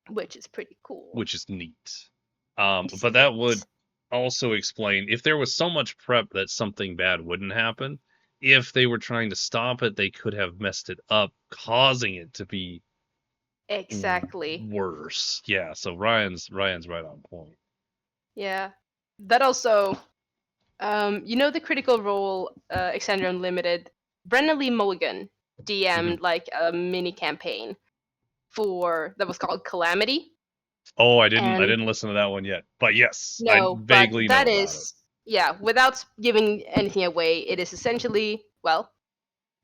which is pretty cool. which is neat. But that would Sweet. also explain if there was so much prep that something bad wouldn't happen. If they were trying to stop it, they could have messed it up, causing it to be Exactly. worse. Yeah, so Ryan's right on point. Yeah. That also, you know, the Critical Role Extender Unlimited, Brennan Lee Mulligan Mhm. DM'd like a mini campaign for that was called Calamity. Oh, I And didn't listen to that one yet. But yes, I no, but vaguely know that about it. is, yeah, without giving anything away, it is essentially, well,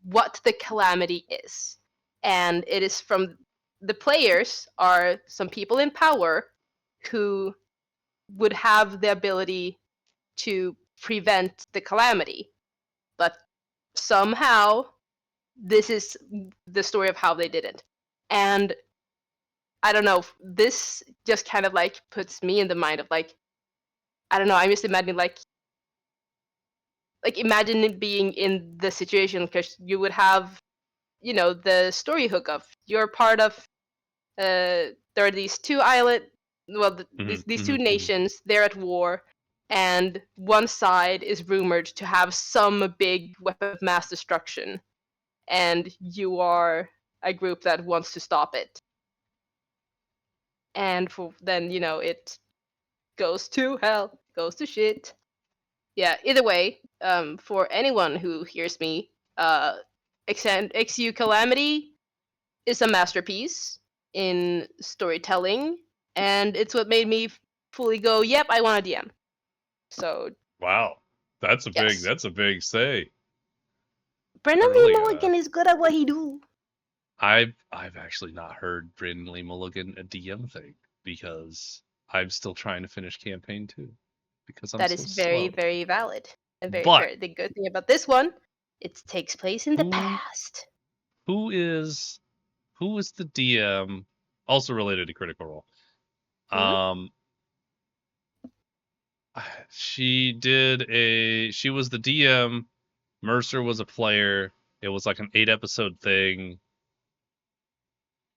what the Calamity is. And it is from the players are some people in power who would have the ability to prevent the calamity. But somehow, this is the story of how they did it. And I don't know, this just kind of like puts me in the mind of like, I don't know, I'm just imagining like imagine it being in the situation, because you would have, you know, the story hook of you're part of there are these two island, well, Mhm, these two mhm, mhm. nations, they're at war, and one side is rumored to have some big weapon of mass destruction, and you are a group that wants to stop it. And for then, you know, it goes to hell, goes to shit. Yeah, either way, for anyone who hears me, XU Calamity is a masterpiece in storytelling, and it's what made me fully go, yep, I want a DM. So Wow. That's yes. a big say. Brendan I really Lee Mulligan is good at what he do. I've actually not heard Brandon Lee Mulligan a DM thing because I'm still trying to finish campaign 2 because I'm That so is very, slow. very valid. And very, But the good thing about this one, it takes place in the Who- past. who is the DM also related to Critical Role? She was the DM, Mercer was a player. It was like an 8-episode thing.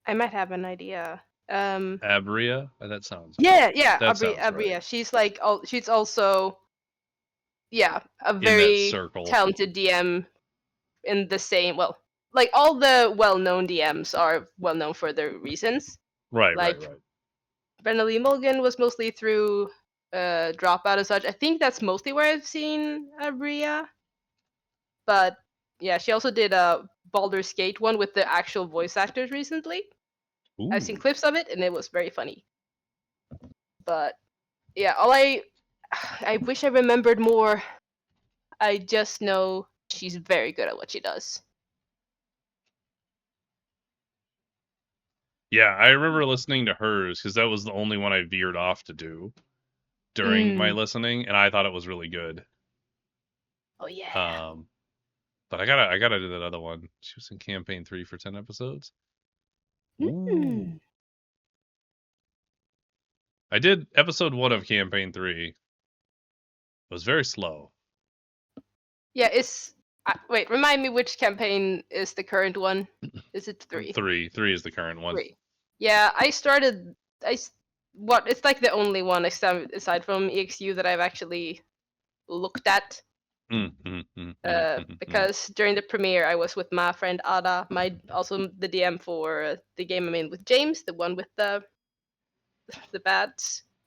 I might have an idea. Abria? That sounds Yeah, that sounds Abria. right. She's like, she's also, a In that very circle. talented DM in the same. Well, like all the well-known DMs are well-known for their reasons. Right. Brendan Lee Mulligan was mostly through Dropout and such. I think that's mostly where I've seen Abria. But yeah, she also did a Baldur's Gate one with the actual voice actors recently. Ooh. I've seen clips of it, and it was very funny. But yeah, I wish I remembered more. I just know she's very good at what she does. Yeah, I remember listening to hers because that was the only one I veered off to do during my listening, and I thought it was really good. Oh yeah. But I gotta do that other one. She was in campaign 3 for 10 episodes. Ooh. I did episode 1 of campaign 3. It was very slow. Yeah, wait, remind me which campaign is the current one? Is it 3? 3 is the current one. 3. Yeah, it's like the only one aside from EXU that I've actually looked at. Because during the premiere I was with my friend Ada, also the DM for the game I'm in with James, the one with the bad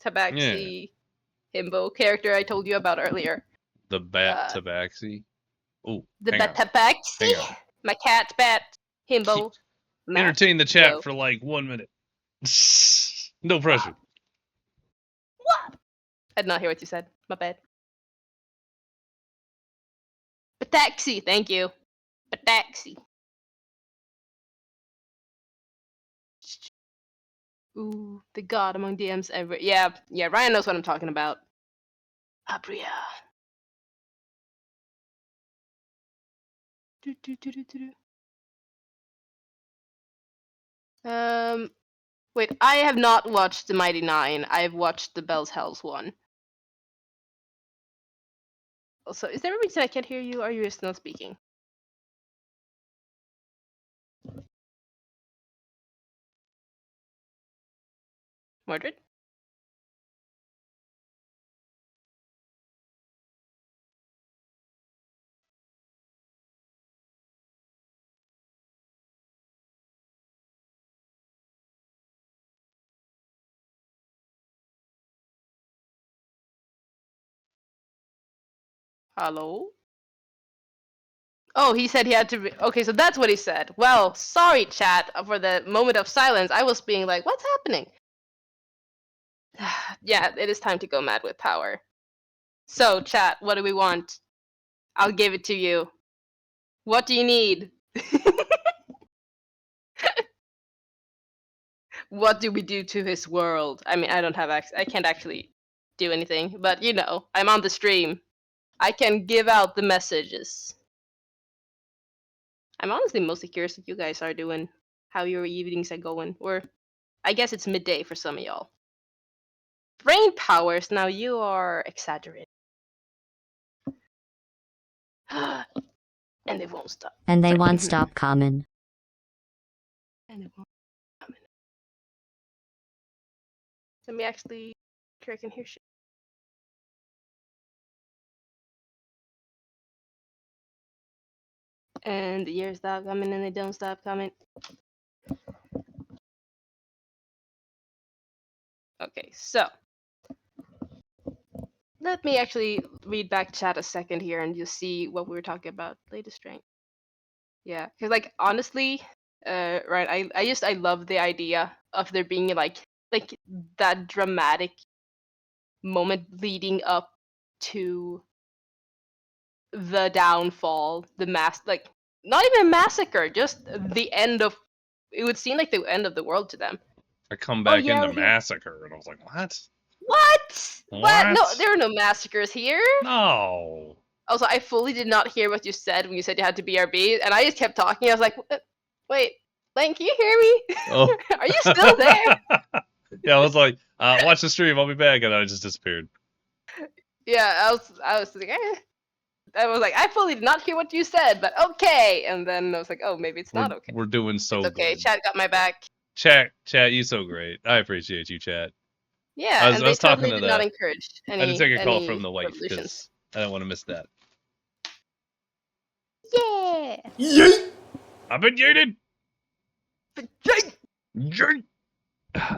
tabaxi himbo character I told you about earlier. The bat tabaxi. Oh, the bat tabaxi. My cat bat himbo. Entertain the chat for like 1 minute. No pressure. What? I did not hear what you said. My bad. Bataxi, thank you. Bataxi. Ooh, the god among DMs ever. Yeah, Ryan knows what I'm talking about. Abria. Wait, I have not watched the Mighty Nine. I've watched the Bell's Hells one. Also, is there a reason I can't hear you? Or are you just not speaking? Mordred? Hello? Oh, he said he had to. Okay, so that's what he said. Well, sorry, chat, for the moment of silence. I was being like, what's happening? Yeah, it is time to go mad with power. So, chat, what do we want? I'll give it to you. What do you need? What do we do to his world? I mean, I don't have I can't actually do anything, but you know, I'm on the stream. I can give out the messages. I'm honestly mostly curious what you guys are doing, how your evenings are going, or I guess it's midday for some of y'all. Brain powers, now you are exaggerating. And they won't stop. And they won't stop coming. And they won't stop coming. Let me actually sure I can hear shit. And the years stop coming and they don't stop coming. Okay, so let me actually read back chat a second here and just see what we were talking about. Latest strength. Yeah, because like honestly, right, I love the idea of there being like that dramatic moment leading up to the downfall, the like not even a massacre, just the end of. It would seem like the end of the world to them. I come Oh back yeah, into we're here. Massacre, and I was like, what? What? No, What? there are no massacres here. No. Also, I fully did not hear what you said when you said you had to BRB, and I just kept talking. I was like, wait, Lane, can you hear me? Oh. Are you still there? Yeah, I was like, watch the stream, I'll be back, and I just disappeared. Yeah, I was like, I was like, I fully did not hear what you said, but okay. And then I was like, oh, maybe it's not okay. We're doing so It's okay. good. Chat got my back. Chat, you so great. I appreciate you, chat. Yeah, and I they was talking totally to did not encourage I had to take a call any from the wife revolutions. because I don't want to miss that. Yeah. Yeet! I've been yeeted. Yeet! Yeet.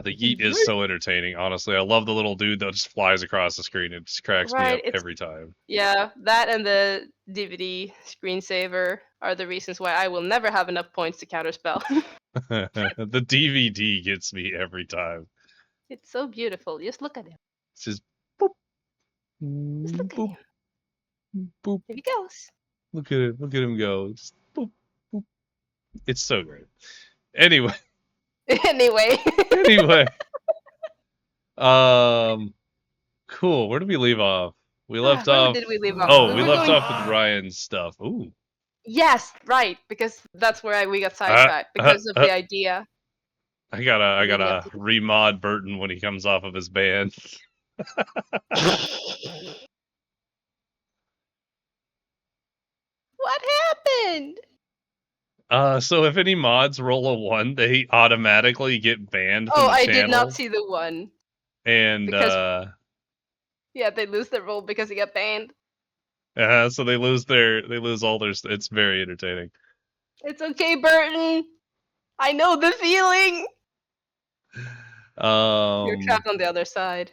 The yeet is so entertaining. Honestly, I love the little dude that just flies across the screen. It just cracks me up every time. Yeah, that and the DVD screensaver are the reasons why I will never have enough points to counterspell. The DVD gets me every time. It's so beautiful. Just look at him. It's just boop, Just look at boop, him. boop. There he goes. Look at it. Look at him go. Just boop, boop. It's so great. Anyway. Anyway. Cool. Where did we leave off? We left Where off. did we leave off? Oh, we left off with Ryan's stuff. Ooh. Yes, right, because that's where we got sidetracked because of the idea. I gotta remod Burton when he comes off of his ban. What happened? So if any mods roll a 1, they automatically get banned from the I channel. did not see the 1. And yeah, they lose their role because he got banned. So they lose all their. It's very entertaining. It's okay, Burton. I know the feeling. You're trapped on the other side.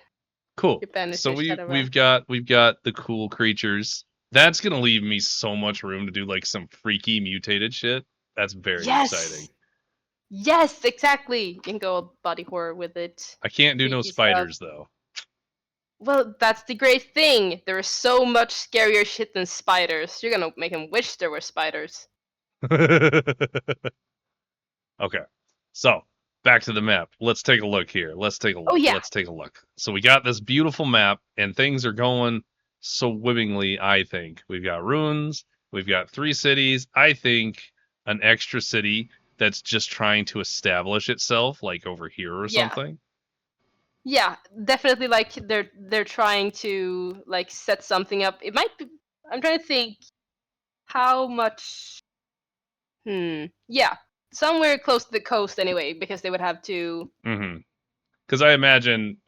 Cool. So we've got the cool creatures. That's gonna leave me so much room to do like some freaky mutated shit. That's very exciting. Yes, exactly. You can go body horror with it. I can't do no spiders though. Well, that's the great thing. There is so much scarier shit than spiders. You're gonna make them wish there were spiders. Okay. So back to the map. Let's take a look here. Let's take a look. Oh, yeah. Let's take a look. So we got this beautiful map, and things are going swimmingly, I think. We've got ruins. We've got 3 cities. I think an extra city that's just trying to establish itself, like over here or something. Yeah, definitely. Like they're trying to like set something up. It might be. I'm trying to think how much. Yeah, somewhere close to the coast anyway, because they would have to. Because I imagine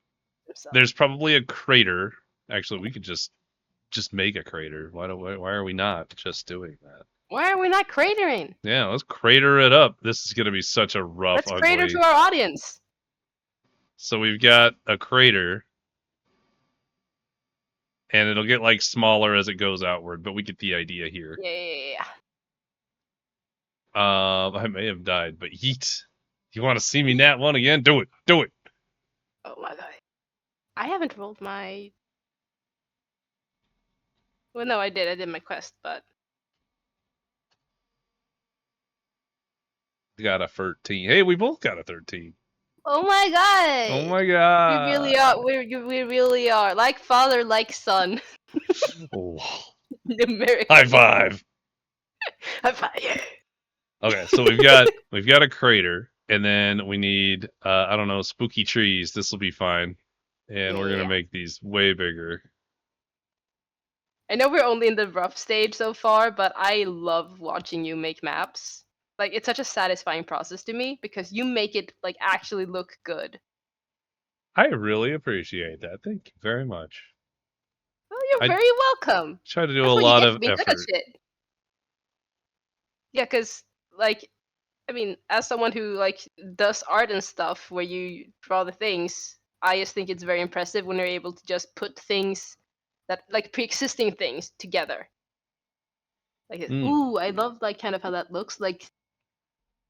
there's probably a crater. Actually, we could just make a crater. Why are we not just doing that? Why are we not cratering? Yeah, let's crater it up. This is gonna be such a rough. Let's crater to our audience. So we've got a crater, and it'll get like smaller as it goes outward, but we get the idea here. Yeah. I may have died, but yeet. You want to see me nat 1 again? Do it. Do it. Oh my god. I haven't rolled my. Well, no, I did. I did my quest, but. Got a 13. Hey, we both got a 13. Oh my god! Oh my god! We really are. We really are like father, like son. Oh. American. High five! High five! Yeah. Okay, so we've got a crater, and then we need I don't know, spooky trees. This will be fine, and we're gonna make these way bigger. I know we're only in the rough stage so far, but I love watching you make maps. Like, it's such a satisfying process to me because you make it like actually look good. I really appreciate that. Thank you very much. Oh, you're very welcome. Try to do a lot of effort. Yeah, because like, I mean, as someone who like does art and stuff, where you draw the things, I just think it's very impressive when you're able to just put things that like pre-existing things together. Like, ooh, I love like kind of how that looks. Like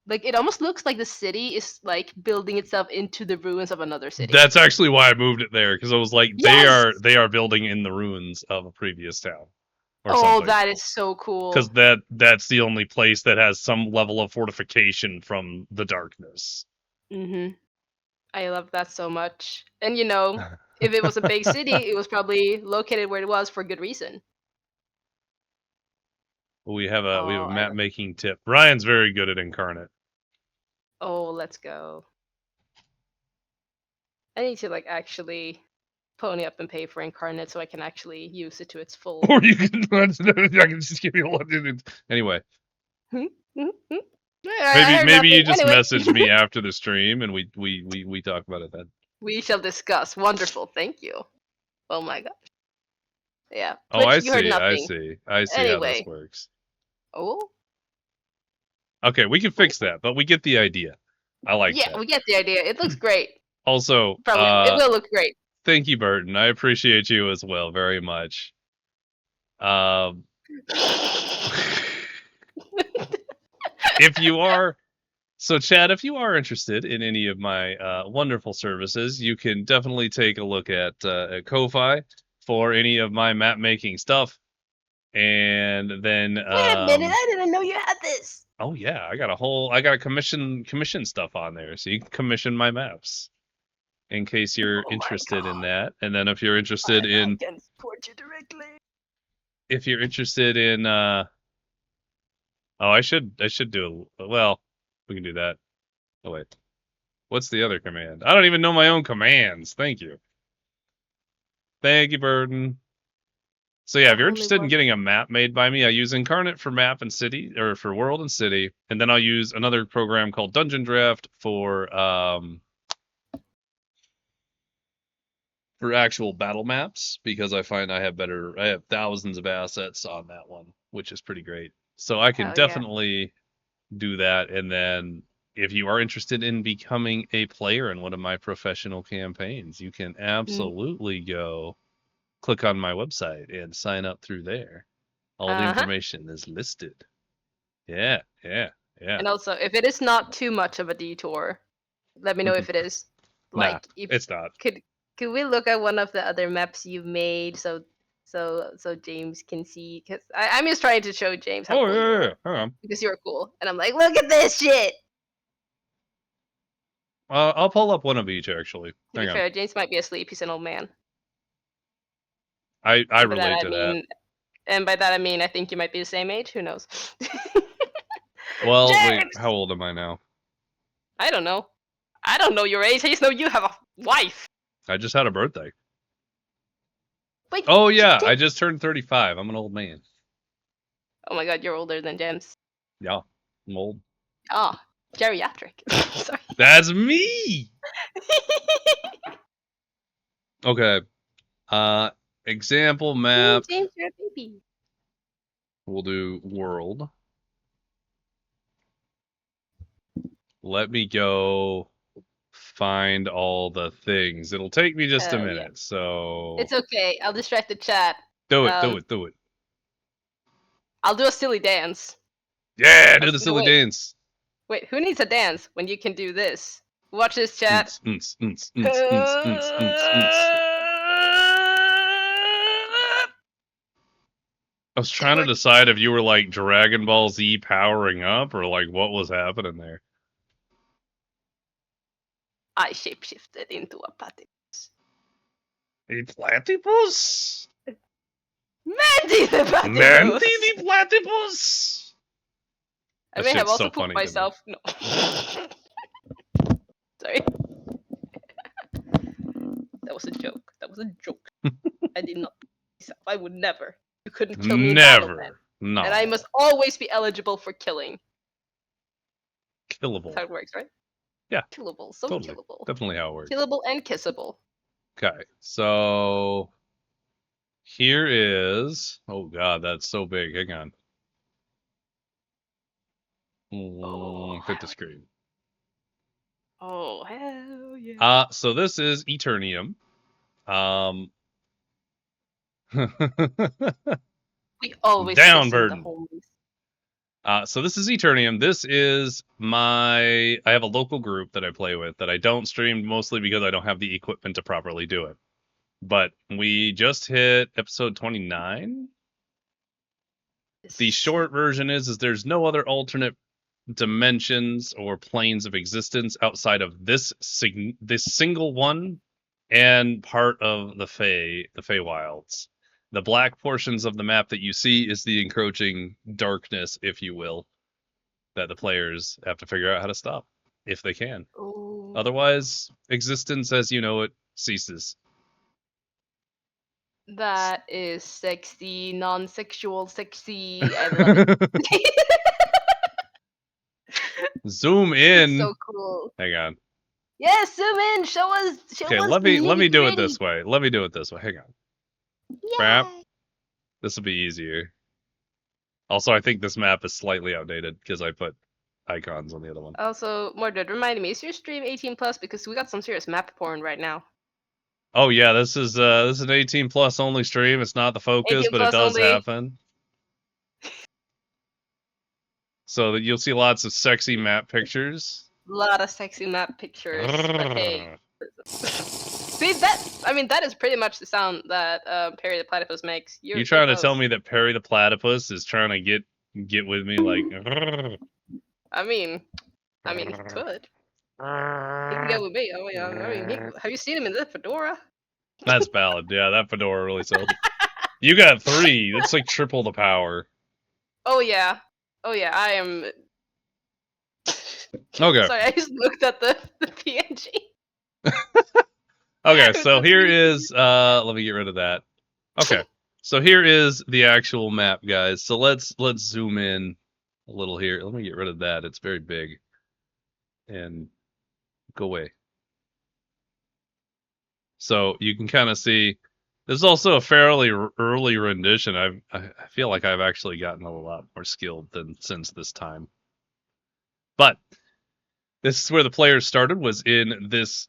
it almost looks like the city is like building itself into the ruins of another city. That's actually why I moved it there, because I was like, Yes! they are building in the ruins of a previous town. Or Oh, something. that is so cool. Because that's the only place that has some level of fortification from the darkness. Mm-hmm. I love that so much. And you know, if it was a big city, it was probably located where it was for good reason. We have a map making tip. Ryan's very good at Incarnate. Oh, let's go. I need to like actually pony up and pay for Incarnate so I can actually use it to its full. Or you can I can just give you a lot. Anyway. Maybe you just message me after the stream and we talk about it then. We shall discuss. Wonderful, thank you. Oh my gosh. Yeah. Twitch, I see how this works. Oh. Okay, we can fix that, but we get the idea. I like that. Yeah, we get the idea. It looks great. Also, probably it will look great. Thank you, Burton. I appreciate you as well very much. If you are, so Chad, if you are interested in any of my wonderful services, you can definitely take a look at Ko-Fi for any of my map making stuff. And then wait a minute, I didn't know you had this. Oh yeah, I got a commission stuff on there, so you can commission my maps in case you're interested in that. And then if you're interested I can support you directly. If you're interested in I should do well, we can do that. Oh wait. What's the other command? I don't even know my own commands. Thank you. Thank you, Burden. So yeah, if you're interested in getting a map made by me, I use Incarnate for map and city, or for world and city, and then I'll use another program called Dungeon Draft for actual battle maps, because I find I have thousands of assets on that one, which is pretty great. So I can definitely do that. And then if you are interested in becoming a player in one of my professional campaigns, you can absolutely go click on my website and sign up through there. All the information is listed. Yeah. And also, if it is not too much of a detour, let me know if it is. Like, it's not. Could we look at one of the other maps you've made so James can see? Because I'm just trying to show James how cool you are. Hang on. Because you're cool, and I'm like, look at this shit. I'll pull up one of each actually. To be fair, James might be asleep. He's an old man. I relate to that. And by that I mean I think you might be the same age. Who knows? Well, wait, how old am I now? I don't know. I don't know your age. I just know you have a wife. I just had a birthday. Wait, oh yeah, I just turned 35. I'm an old man. Oh my god, you're older than James. Yeah, I'm old. Ah, geriatric. Sorry. That's me. Okay. Example map. James, you're a baby. We'll do world. Let me go find all the things. It'll take me just a minute, so... It's okay. I'll distract the chat. Do it. I'll do a silly dance. Yeah, do the silly dance. Wait, who needs a dance when you can do this? Watch this, chat. I was trying to decide if you were like Dragon Ball Z powering up or like what was happening there. I shapeshifted into a platypus. A platypus? Mandy the platypus! Mandy the platypus! I may have also pooped myself. No. Sorry. That was a joke. I did not. I would never. You couldn't kill me. Never. No. And I must always be eligible for killing. Killable. That's how it works, right? Yeah. Killable. So totally. killable. Definitely how it works. Killable and kissable. Okay. So here is... Oh god, that's so big. Hang on. Hit the screen. Oh, hell yeah. So this is Eternium. We always Down, listen to Burden. homies. So this is Eternium. This is I have a local group that I play with that I don't stream mostly because I don't have the equipment to properly do it. But we just hit episode 29. The short version is there's no other alternate dimensions or planes of existence outside of this single one and part of the Feywilds. The black portions of the map that you see is the encroaching darkness, if you will, that the players have to figure out how to stop, if they can. Ooh. Otherwise, existence as you know it ceases. That is sexy, non-sexual sexy. I love it. Zoom in. So cool. Hang on. Yes, zoom in. Show us. Okay, let me do it this way. Let me do it this way. Hang on. Crap. This will be easier. Also, I think this map is slightly outdated because I put icons on the other one. Also, Mordred, remind me, is your stream 18+? Because we got some serious map porn right now. Oh yeah, this is an 18+ only stream. It's not the focus, but it does happen. So that you'll see lots of sexy map pictures. A lot of sexy map pictures. But hey, see that is pretty much the sound that Perry the Platypus makes. You trying to tell me that Perry the Platypus is trying to get with me like? I mean, he could. He can get with me. Have you seen him in the fedora? That's valid. Yeah, that fedora really sold. You got 3. That's like triple the power. Oh yeah, I am. Okay. Sorry, I just looked at the PNG. Okay, so here is let me get rid of that. Okay. So here is the actual map, guys. So let's zoom in a little here. Let me get rid of that. It's very big. And go away. So you can kind of see this is also a fairly early rendition. I feel like I've actually gotten a lot more skilled than since this time. But this is where the players started, was in this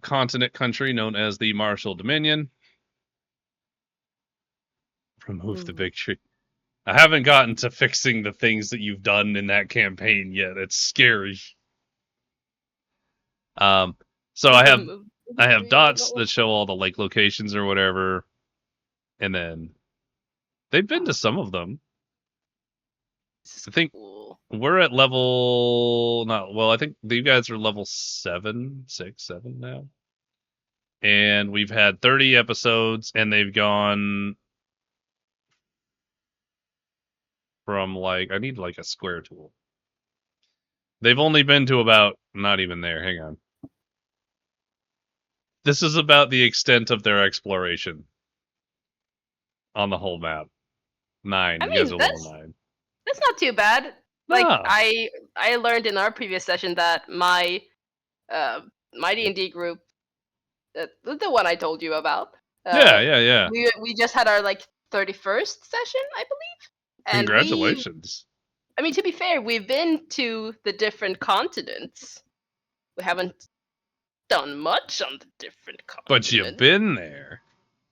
continent country known as the Marshall Dominion. Remove the big tree. I haven't gotten to fixing the things that you've done in that campaign yet. It's scary. So I have dots that show all the lake locations or whatever. And then they've been to some of them. I think we're at level I think you guys are level 7 now. And we've had 30 episodes and they've gone from I need a square tool. They've only been to about not even there. Hang on. This is about the extent of their exploration on the whole map. 9. You guys are level 9. That's not too bad. I learned in our previous session that my D&D group, the one I told you about. Yeah. We just had our 31st session, I believe. And congratulations. to be fair, we've been to the different continents. We haven't done much on the different continents. But you've been there.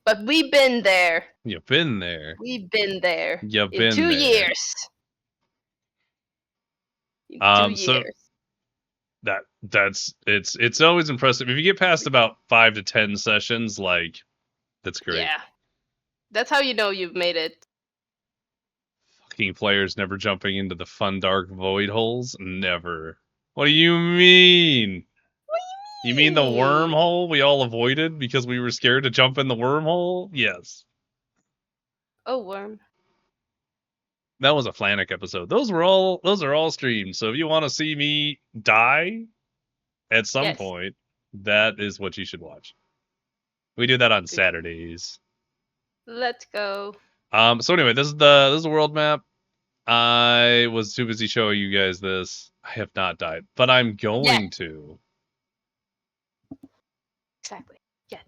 But we've been there. You've been there. We've been there. You've been in 2 there. years. In 2 years. It's always impressive. If you get past about 5 to 10 sessions, that's great. Yeah. That's how you know you've made it. Fucking players never jumping into the fun dark void holes? Never. What do you mean? You mean the wormhole we all avoided because we were scared to jump in the wormhole? Yes. Oh, worm. That was a Flanic episode. Those are all streamed. So if you want to see me die at some point, that is what you should watch. We do that on Saturdays. Let's go. So anyway, this is the world map. I was too busy showing you guys this. I have not died, but I'm going to. Exactly. Yeah.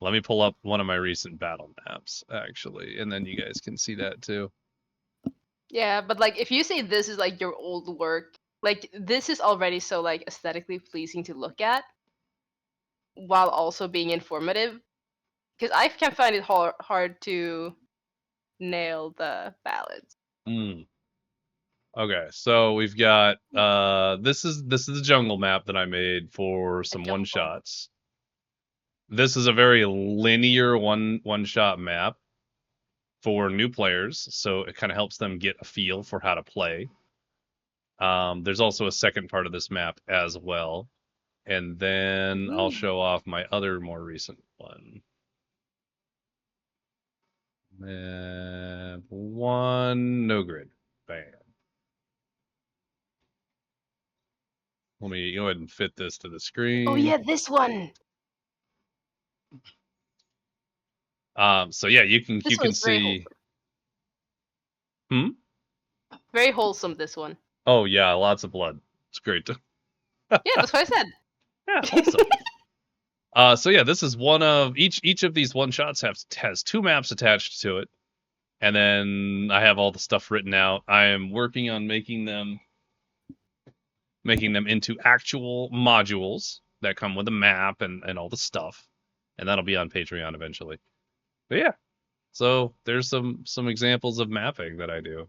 Let me pull up one of my recent battle maps, actually, and then you guys can see that too. Yeah, but if you say this is your old work, this is already so aesthetically pleasing to look at, while also being informative. Because I can find it hard to nail the balance. Okay, so we've got this is the jungle map that I made for some one shots. This is a very linear one shot map for new players, so it kind of helps them get a feel for how to play. There's also a second part of this map as well, and then I'll show off my other more recent one. Map 1, no grid. Bam. Let me go ahead and fit this to the screen. Oh yeah, this one. So yeah, you can see. Very wholesome, this one. Oh yeah, lots of blood. It's great. Yeah, that's what I said. Yeah, awesome. So yeah, this is one of each of these one shots has 2 maps attached to it, and then I have all the stuff written out. I am working on making them into actual modules that come with a map and all the stuff, and that'll be on Patreon eventually. But yeah, so there's some examples of mapping that I do.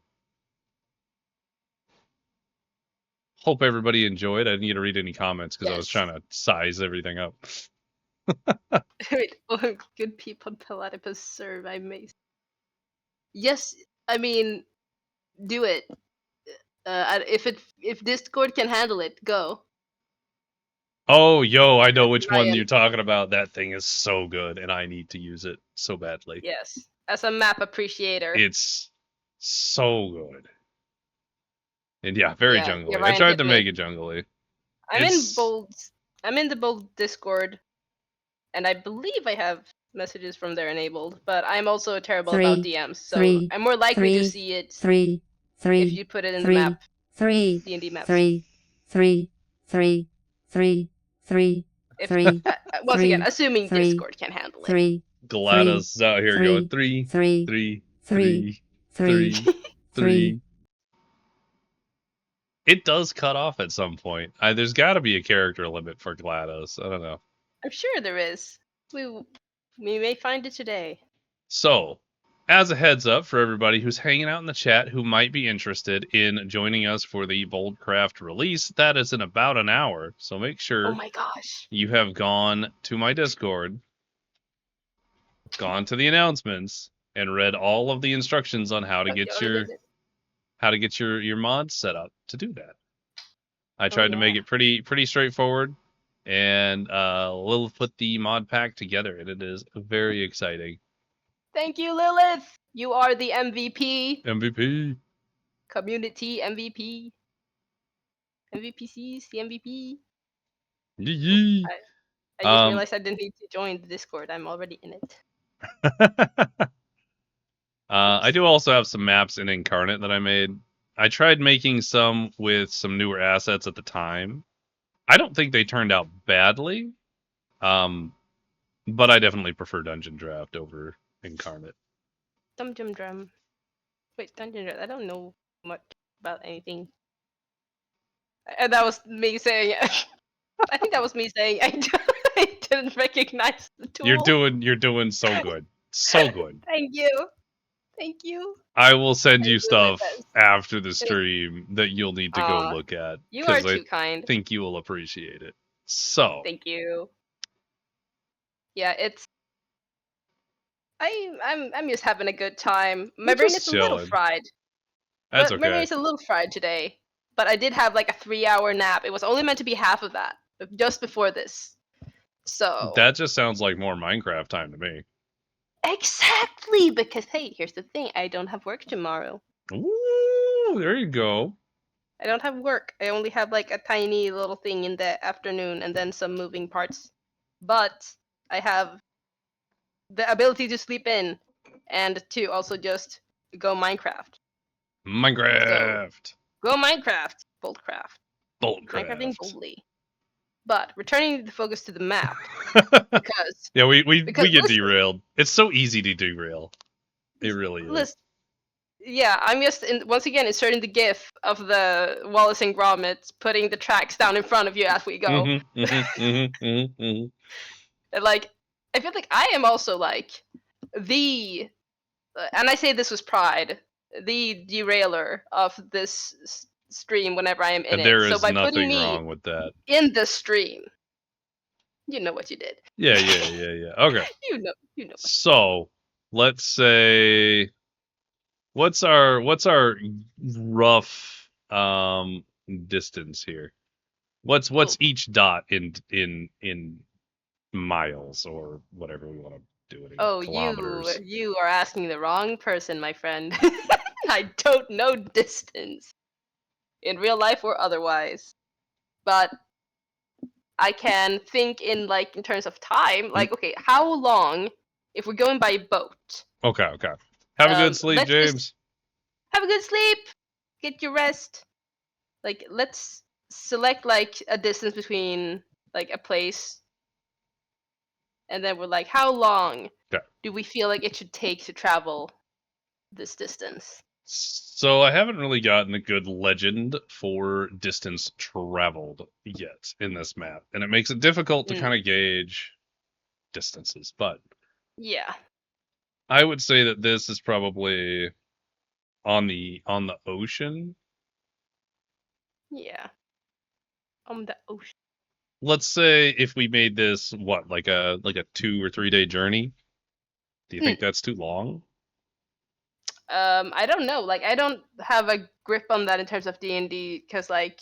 Hope everybody enjoyed. I didn't get to read any comments because I was trying to size everything up. Wait, good people Platypus serve, I may. Yes, I mean, do it. If Discord can handle it, go. Oh, yo, I know which one you're talking about. That thing is so good, and I need to use it so badly. Yes, as a map appreciator. It's so good. And yeah, very jungly. I tried to make it jungly. I'm in the Bold Discord, and I believe I have messages from there enabled, but I'm also terrible about DMs, so I'm more likely to see it if you put it in the map. D&D maps. Once again, assuming Discord can handle it. GLaDOS out here going 3, 3, 3, 3. It does cut off at some point. There's got to be a character limit for GLaDOS. I don't know. I'm sure there is. We may find it today. So, as a heads up for everybody who's hanging out in the chat who might be interested in joining us for the Boldcraft release, that is in about an hour. So make sure you have gone to my Discord, gone to the announcements, and read all of the instructions on how to get your mods set up to do that. I tried to make it pretty straightforward, and Lilith put the mod pack together, and it is very exciting. Thank you, Lilith. You are the MVP. MVP. Community MVP. MVPC's the MVP. Yee. I just realized I didn't need to join the Discord. I'm already in it. I do also have some maps in Incarnate that I made. I tried making some with some newer assets at the time. I don't think they turned out badly, but I definitely prefer Dungeon Draft over Incarnate. Dungeon Draft. I don't know much about anything. And that was me saying. I think that was me saying I didn't recognize the tool. You're doing so good, so good. Thank you. I will send you stuff after the stream that you'll need to go look at. You are too kind. I think you will appreciate it. So. Thank you. Yeah, I'm just having a good time. My brain is a little fried. That's okay. My brain is a little fried today, but I did have like a 3-hour nap. It was only meant to be half of that, just before this. So. That just sounds like more Minecraft time to me. Exactly, because hey, here's the thing: I don't have work tomorrow. Ooh, there you go. I don't have work. I only have like a tiny little thing in the afternoon, and then some moving parts. But I have the ability to sleep in, and to also just go Minecraft. Minecraft. So, go Minecraft. Boldcraft. Minecrafting boldly. But returning the focus to the map, because we get derailed. It's so easy to derail. It really is. Yeah, I'm just once again inserting the GIF of the Wallace and Gromit putting the tracks down in front of you as we go. Mm-hmm. And like I feel like I am also like the, and I say this with pride, the derailer of this stream whenever I am in And it. there So is by putting nothing me wrong with that. in the stream, you know what you did. Yeah. Okay. You know. So let's say what's our rough distance here? What's Oh. each dot in miles or whatever we want to do it in Oh, kilometers? you are asking the wrong person, my friend. I don't know distance in real life or otherwise, but I can think in terms of time. Like, okay, how long if we're going by boat? Okay. Have a good sleep, Let's just James. have a good sleep, get your rest. Like, let's select like a distance between like a place, and then we're like, how long Okay. do we feel like it should take to travel this distance? So I haven't really gotten a good legend for distance traveled yet in this map, and it makes it difficult to kind of gauge distances. But Yeah. I would say that this is probably on the ocean. Yeah. On the ocean. Let's say if we made this like a 2 or 3 day journey. Do you think that's too long? I don't know. Like, I don't have a grip on that in terms of D&D, because like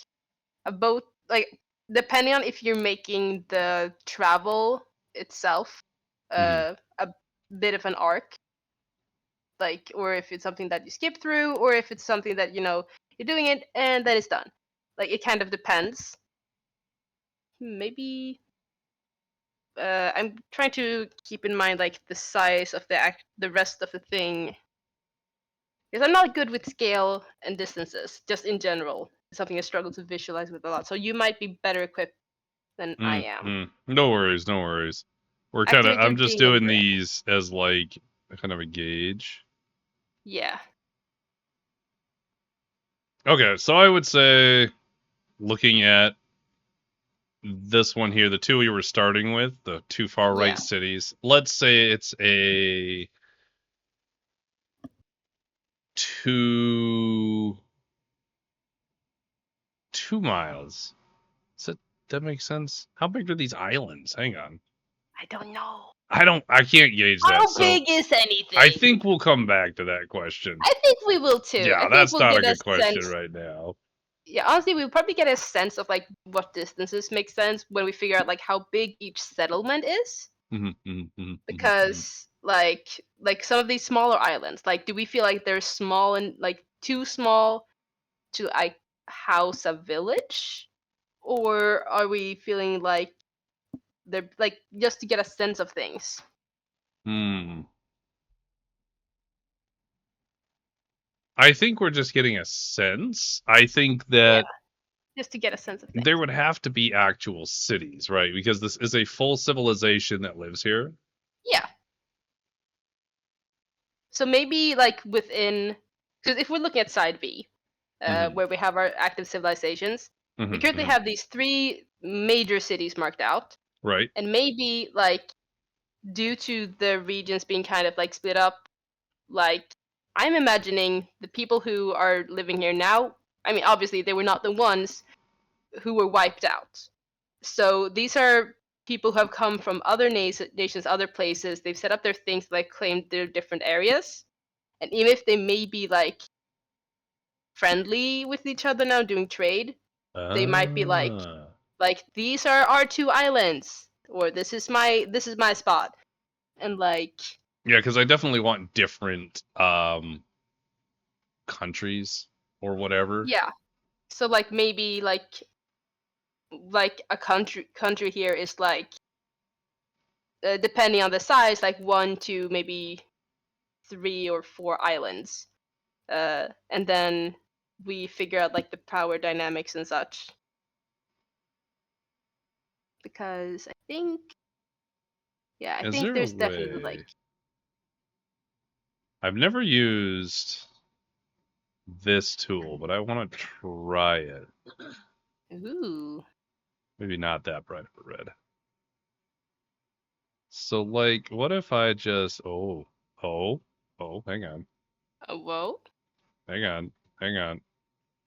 a boat, like depending on if you're making the travel itself a bit of an arc, like, or if it's something that you skip through, or if it's something that you're doing it and then it's done. Like, it kind of depends. Maybe I'm trying to keep in mind like the size of the rest of the thing, because I'm not good with scale and distances, just in general. It's something I struggle to visualize with a lot. So you might be better equipped than I am. No worries. We're I have kind to of make your I'm just doing gingerbread. these as like kind of a gauge. Yeah. Okay, so I would say looking at this one here, the two we were starting with, the two far right Yeah. cities, let's say it's a 2 miles. Does that make sense? How big are these islands? Hang on. I don't know. I can't gauge that. How So big is anything? I think we'll come back to that question. I think we will too. Yeah, I think that's we'll not a get a good question sense. right now. Yeah, honestly, we'll probably get a sense of like what distances make sense when we figure out like how big each settlement is. Because like some of these smaller islands, like, do we feel like they're small and like too small to like house a village, or are we feeling like they're like just to get a sense of things? I think we're just getting a sense. I think Yeah, that just to get a sense of things. there would have to be actual cities, right? Because this is a full civilization that lives here. Yeah. So maybe like within, because if we're looking at side B, where we have our active civilizations, we currently have these 3 major cities marked out. Right. And maybe like due to the regions being kind of like split up, like I'm imagining the people who are living here now, I mean, obviously they were not the ones who were wiped out. So these are people who have come from other nations, other places. They've set up their things, like claimed their different areas. And even if they may be like friendly with each other now, doing trade, they might be like these are our 2 islands, or this is my spot, and like yeah, because I definitely want different countries or whatever. yeah. So like maybe like a country here is like depending on the size, like 1 to maybe 3 or 4 islands, and then we figure out like the power dynamics and such. Because I think there's definitely like, I've never used this tool, but I want to try it. Maybe not that bright of a red. So, like, what if I just... Oh, hang on. Whoa. Hang on.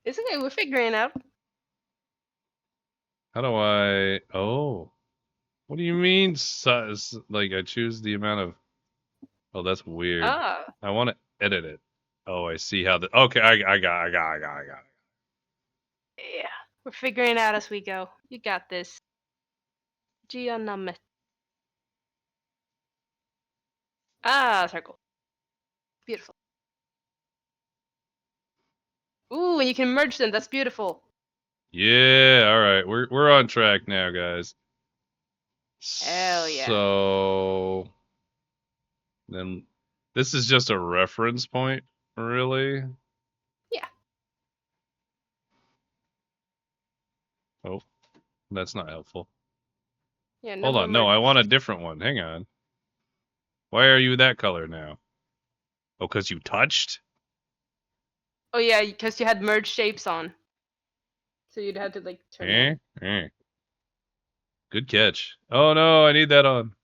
It's okay, we're figuring it out. How do I... Oh. What do you mean size? Like, I choose the amount of... Oh, that's weird. Ah. I want to edit it. Oh, I see how the... Okay, I got it. Yeah. We're figuring it out as we go. You got this. Geonomic. Ah, circle. Beautiful. Ooh, and you can merge them. That's beautiful. Yeah, all right. We're on track now, guys. Hell yeah. So then this is just a reference point, really? Yeah. Oh, that's not helpful. Yeah. Hold on. No, I want a different one. Hang on. Why are you that color now? Oh, because you touched? Oh yeah, because you had merged shapes on. So you'd have to like turn that. Good catch. Oh no, I need that on.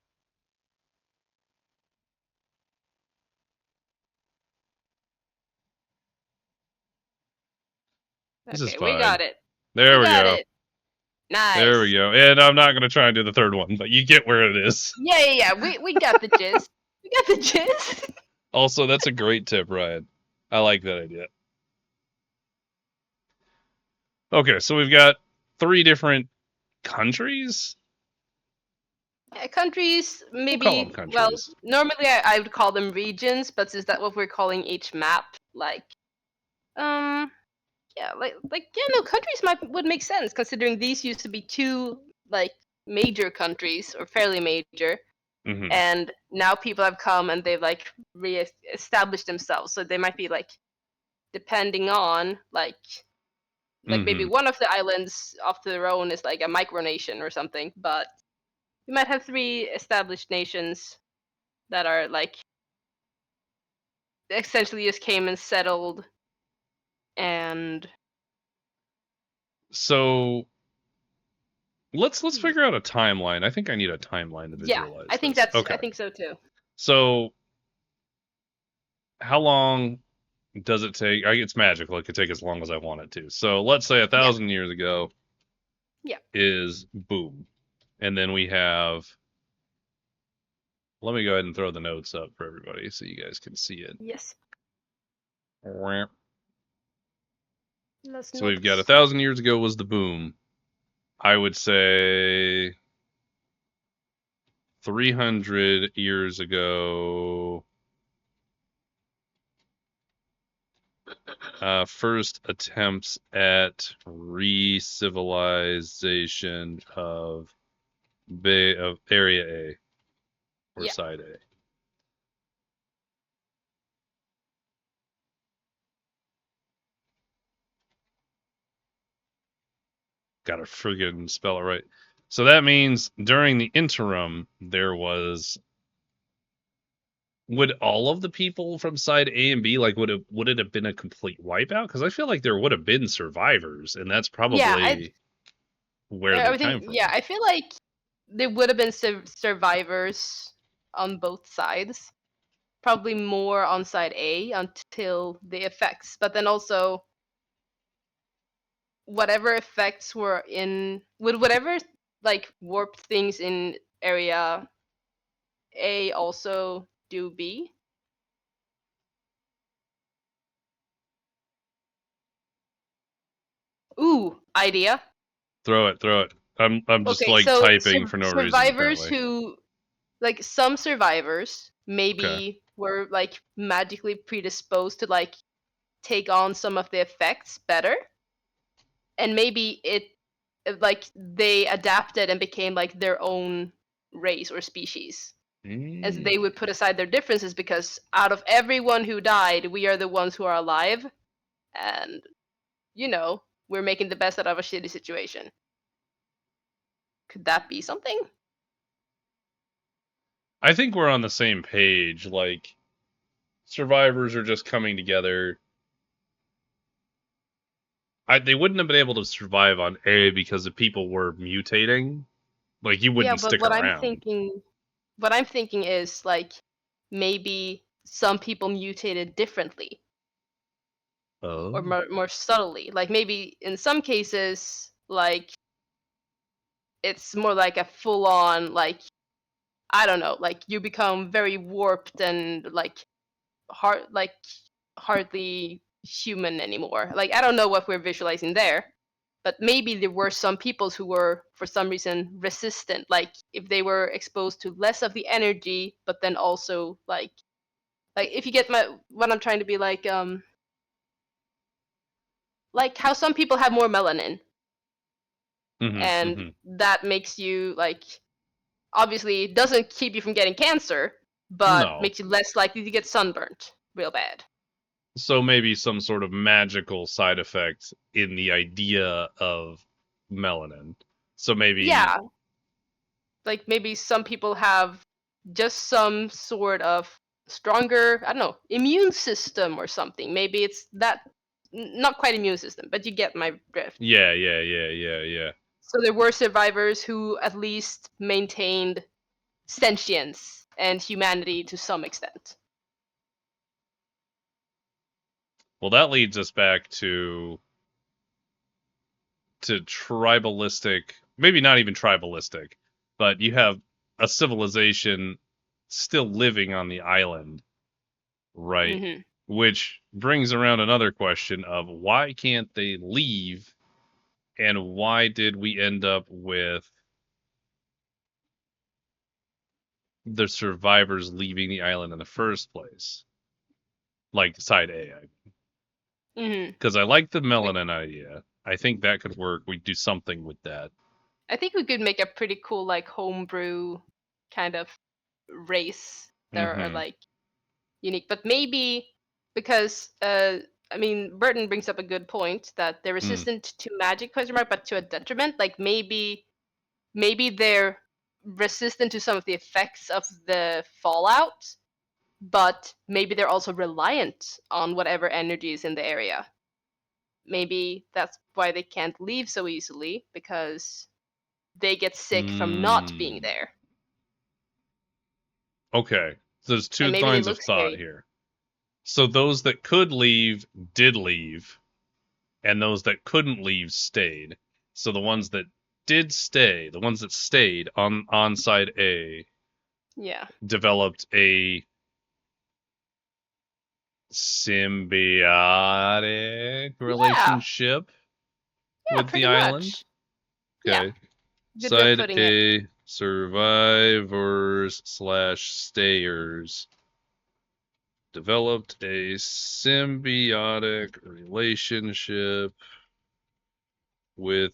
This is Okay, fine. we got it. There we go. It. Nice. There we go. And I'm not gonna try and do the third one, but you get where it is. Yeah. We got the jizz. We got the jizz. Also, that's a great tip, Ryan. I like that idea. Okay, so we've got 3 different countries. Yeah, countries, maybe. We'll call them countries. Well, normally I would call them regions, but is that what we're calling each map? Like, yeah, countries would make sense considering these used to be 2 like major countries or fairly major, and now people have come and they've like re-established themselves. So they might be like, depending on like maybe one of the islands off to their own is like a micronation or something, but you might have 3 established nations that are like essentially just came and settled. And so let's figure out a timeline. I think I need a timeline to visualize. I think this. that's okay. I think so too. So how long does it take? It's magical. It could take as long as I want it to. So let's say 1,000 years ago. Yeah. Is boom, and then we have. Let me go ahead and throw the notes up for everybody so you guys can see it. Yes. So we've got 1,000 years ago was the boom. I would say 300 years ago. First attempts at re-civilization of Area A or Side A. Gotta friggin' spell it right. So that means during the interim, there was. Would all of the people from side A and B would it have been a complete wipeout? Because I feel like there would have been survivors, and that's probably where they came from. Yeah, I feel like there would have been survivors on both sides. Probably more on side A until the effects, but then also whatever effects were would whatever like warped things in area A also do B? Ooh, idea. Throw it. I'm just typing for no reason. Survivors who some survivors maybe were like magically predisposed to like take on some of the effects better, and maybe they adapted and became like their own race or species. And so they would put aside their differences because out of everyone who died, we are the ones who are alive, and we're making the best out of a shitty situation. Could that be something? I think we're on the same page. Like, survivors are just coming together. They wouldn't have been able to survive on A because the people were mutating. Like, you wouldn't stick around. I'm thinking, what I'm thinking is like maybe some people mutated differently or Oh. more subtly. Like maybe in some cases, like it's more like a full on like I don't know, like you become very warped and like hardly human anymore. Like I don't know what we're visualizing there, but maybe there were some peoples who were for some reason resistant. Like if they were exposed to less of the energy, but then also like if you get what I'm trying to be like how some people have more melanin, and that makes you like obviously it doesn't keep you from getting cancer, but No. makes you less likely to get sunburnt real bad. So maybe some sort of magical side effect in the idea of melanin. So maybe Yeah, like maybe some people have just some sort of stronger, I don't know, immune system or something. Maybe it's that not quite immune system, but you get my drift. yeah. So there were survivors who at least maintained sentience and humanity to some extent. Well, that leads us back to tribalistic, maybe not even tribalistic, but you have a civilization still living on the island, right? Mm-hmm. Which brings around another question of why can't they leave, and why did we end up with the survivors leaving the island in the first place? Like side A, Mm-hmm. because I like the melanin idea. I think that could work. We do something with that. I think we could make a pretty cool like homebrew kind of race that are like unique, but maybe because I mean Burton brings up a good point that they're resistant to magic but to a detriment. Like maybe they're resistant to some of the effects of the fallout, but maybe they're also reliant on whatever energy is in the area. Maybe that's why they can't leave so easily, because they get sick from not being there. Okay, so there's two And maybe they lines of look thought scary. here. So those that could leave did leave, and those that couldn't leave stayed. So the ones that did stay, the ones that stayed on side A, Yeah. developed a symbiotic relationship with the pretty island. much. Okay. Yeah. Good way of Side putting A, survivors / stayers developed a symbiotic relationship with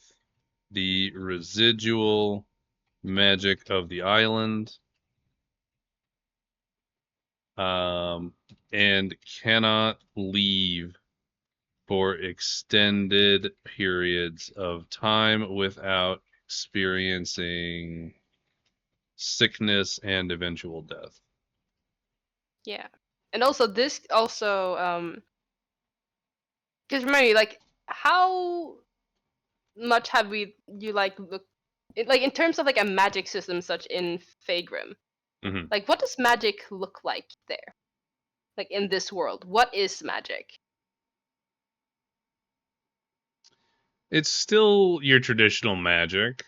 the residual magic of the island, and cannot leave for extended periods of time without experiencing sickness and eventual death. Yeah. And also this also because remember, like, how much have you like look like in terms of like a magic system such in Faegrimm? Like what does magic look like there? Like in this world, what is magic? It's still your traditional magic.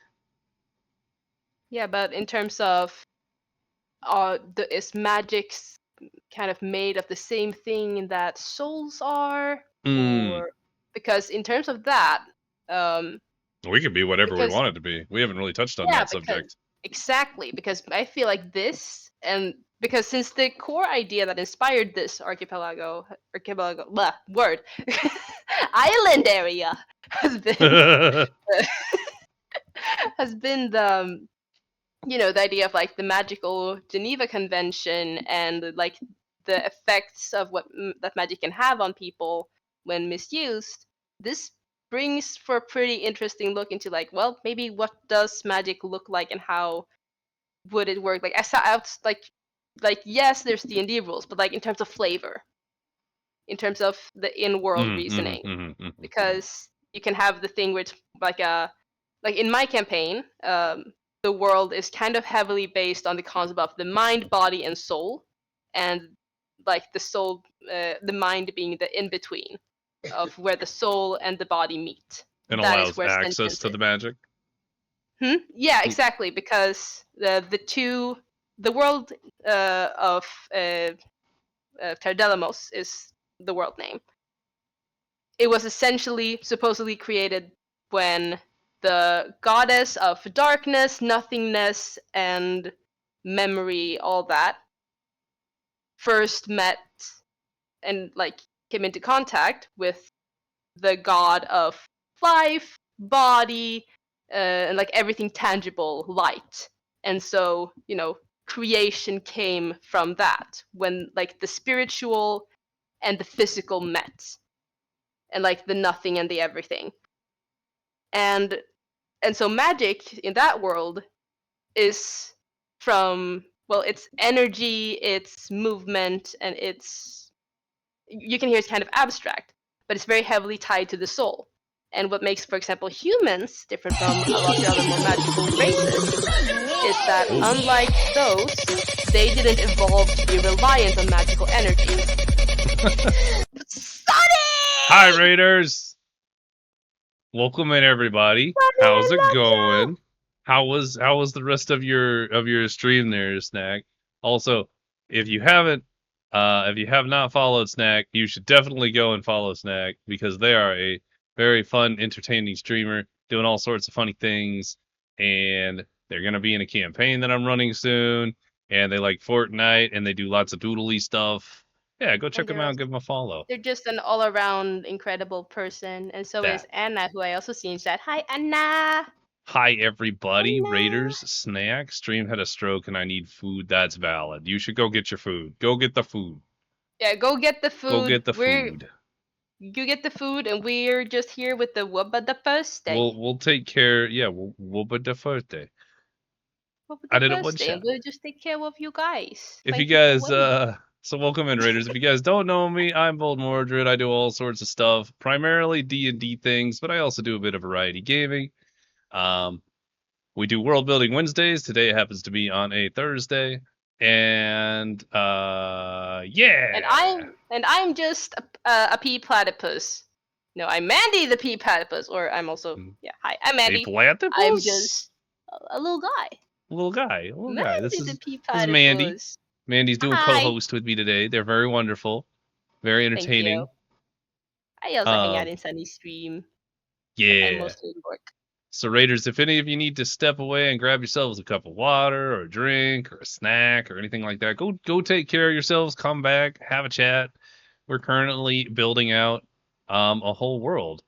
Yeah, but in terms of is magic kind of made of the same thing that souls are, or because in terms of that, we could be whatever we because want it to be. We haven't really touched on yeah, that because subject. exactly, because I feel like this, and because since the core idea that inspired this archipelago blah, word island area has been has been the the idea of like the magical Geneva Convention and like the effects of what that magic can have on people when misused. This brings for a pretty interesting look into like, well, maybe what does magic look like and how would it work? Like I saw out like yes, there's D&D rules, but like in terms of flavor, in terms of the in-world reasoning, because you can have the thing where it's like a like in my campaign. the world is kind of heavily based on the concept of the mind, body, and soul, and like the soul, the mind being the in between of where the soul and the body meet. It That is allows where access sentience to is. the magic. Yeah, exactly, because the world of Terdelamos is the world name. It was essentially supposedly created when the goddess of darkness, nothingness, and memory, all that, first met and like came into contact with the god of life, body, and like everything tangible, light. And so, creation came from that when like the spiritual and the physical met, and like the nothing and the everything. And so magic in that world is from, well, it's energy, it's movement, and you can hear it's kind of abstract, but it's very heavily tied to the soul. And what makes, for example, humans different from a lot of the other more magical races is that unlike those, they didn't evolve to be reliant on magical energy. Sonic! Hi, Raiders! Welcome in, everybody. How's it going? How was the rest of your stream there, Snack? Also, if you have not followed Snack, you should definitely go and follow Snack because they are a very fun, entertaining streamer doing all sorts of funny things, and they're gonna be in a campaign that I'm running soon. And they like Fortnite, and they do lots of doodly stuff. Yeah, go check them out and give them a follow. They're just an all-around incredible person, and so is Anna, who I also see in chat. Hi, Anna! Hi, everybody. Anna. Raiders, Snack. Stream had a stroke and I need food. That's valid. You should go get your food. Go get the food. Yeah, go get the food. Go get the food. You get the food, and we're just here with the Wubba the Thursday. We'll take care. Yeah, Wubba the Thursday. I did it one shot. And we'll just take care of you guys. If you guys, so welcome in, Raiders. If you guys don't know me, I'm Boldmordred. I do all sorts of stuff, primarily D&D things, but I also do a bit of variety gaming. We do World Building Wednesdays. Today it happens to be on a Thursday, and yeah. And I'm just a pea platypus. No, I'm Mandy the pea platypus, or I'm also Hi, I'm Mandy. A platypus? I'm just a little guy. This is Mandy. Mandy's doing co-host with me today. They're very wonderful, very entertaining. I also hang out in Sunny's stream. Yeah. I mostly work. So Raiders, if any of you need to step away and grab yourselves a cup of water or a drink or a snack or anything like that, go take care of yourselves, come back, have a chat. We're currently building out a whole world.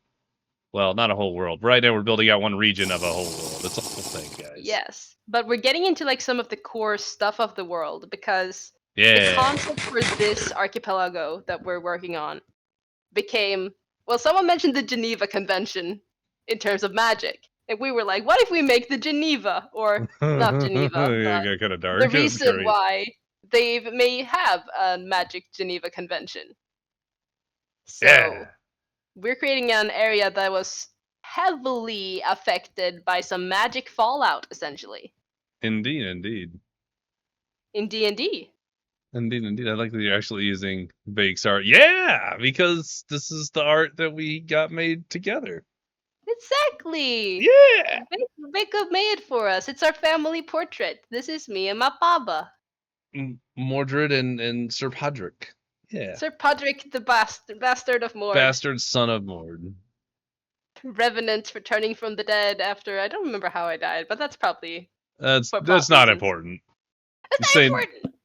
Well, not a whole world. Right now we're building out one region of a whole world. It's a whole thing, guys. Yes, but we're getting into like some of the core stuff of the world because the concept for this archipelago that we're working on became, well, someone mentioned the Geneva Convention in terms of magic. And we were like, what if we make the Geneva, or not Geneva, but got kind of dark. the reason why they may have a magic Geneva Convention. So we're creating an area that was heavily affected by some magic fallout, essentially. Indeed. In D&D. Indeed. I like that you're actually using Bake's art. Yeah, because this is the art that we got made together. Exactly. Yeah. Bake made it for us. It's our family portrait. This is me and my baba. Mordred and Sir Podrick. Yeah. Sir Podrick, the bastard of Mord. Bastard son of Mord. Revenant returning from the dead after, I don't remember how I died, but that's probably... That's not important. That's not important.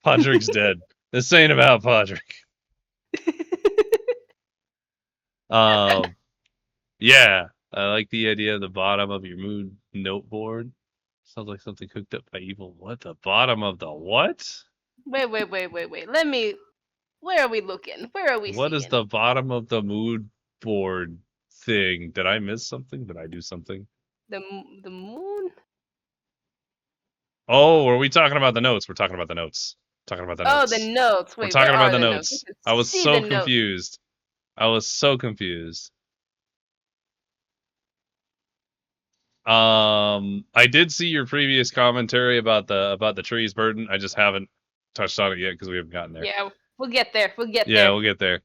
Podrick's dead. This ain't about Podrick. Yeah, I like the idea of the bottom of your mood note board. Sounds like something cooked up by evil. What? The bottom of the what? Wait. Where are we looking? Where are we What seeing? is the bottom of the mood board thing? Did I miss something? Did I do something? The moon? Oh, are we talking about the notes? We're talking about the notes. Oh, the notes. Wait, we're talking about the notes. notes. I was so confused. I did see your previous commentary about the trees burden. I just haven't touched on it yet because we haven't gotten there. Yeah, we'll get there. We'll get Yeah, there. we'll get there.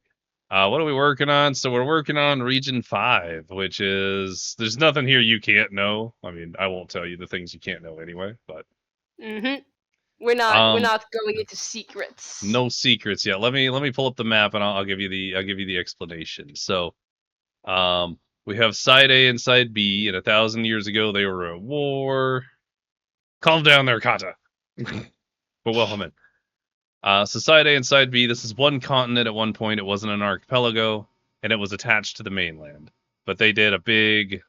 What are we working on? So we're working on Region 5, which is... There's nothing here you can't know. I mean, I won't tell you the things you can't know anyway, but... Mm-hmm. We're not going into secrets. No secrets yet. Let me pull up the map and I'll give you the explanation. So, we have Side A and Side B, and 1,000 years ago they were at war. Calm down there, Kata. But welcome in. So Side A and Side B, this is one continent at one point. It wasn't an archipelago, and it was attached to the mainland. But they did a big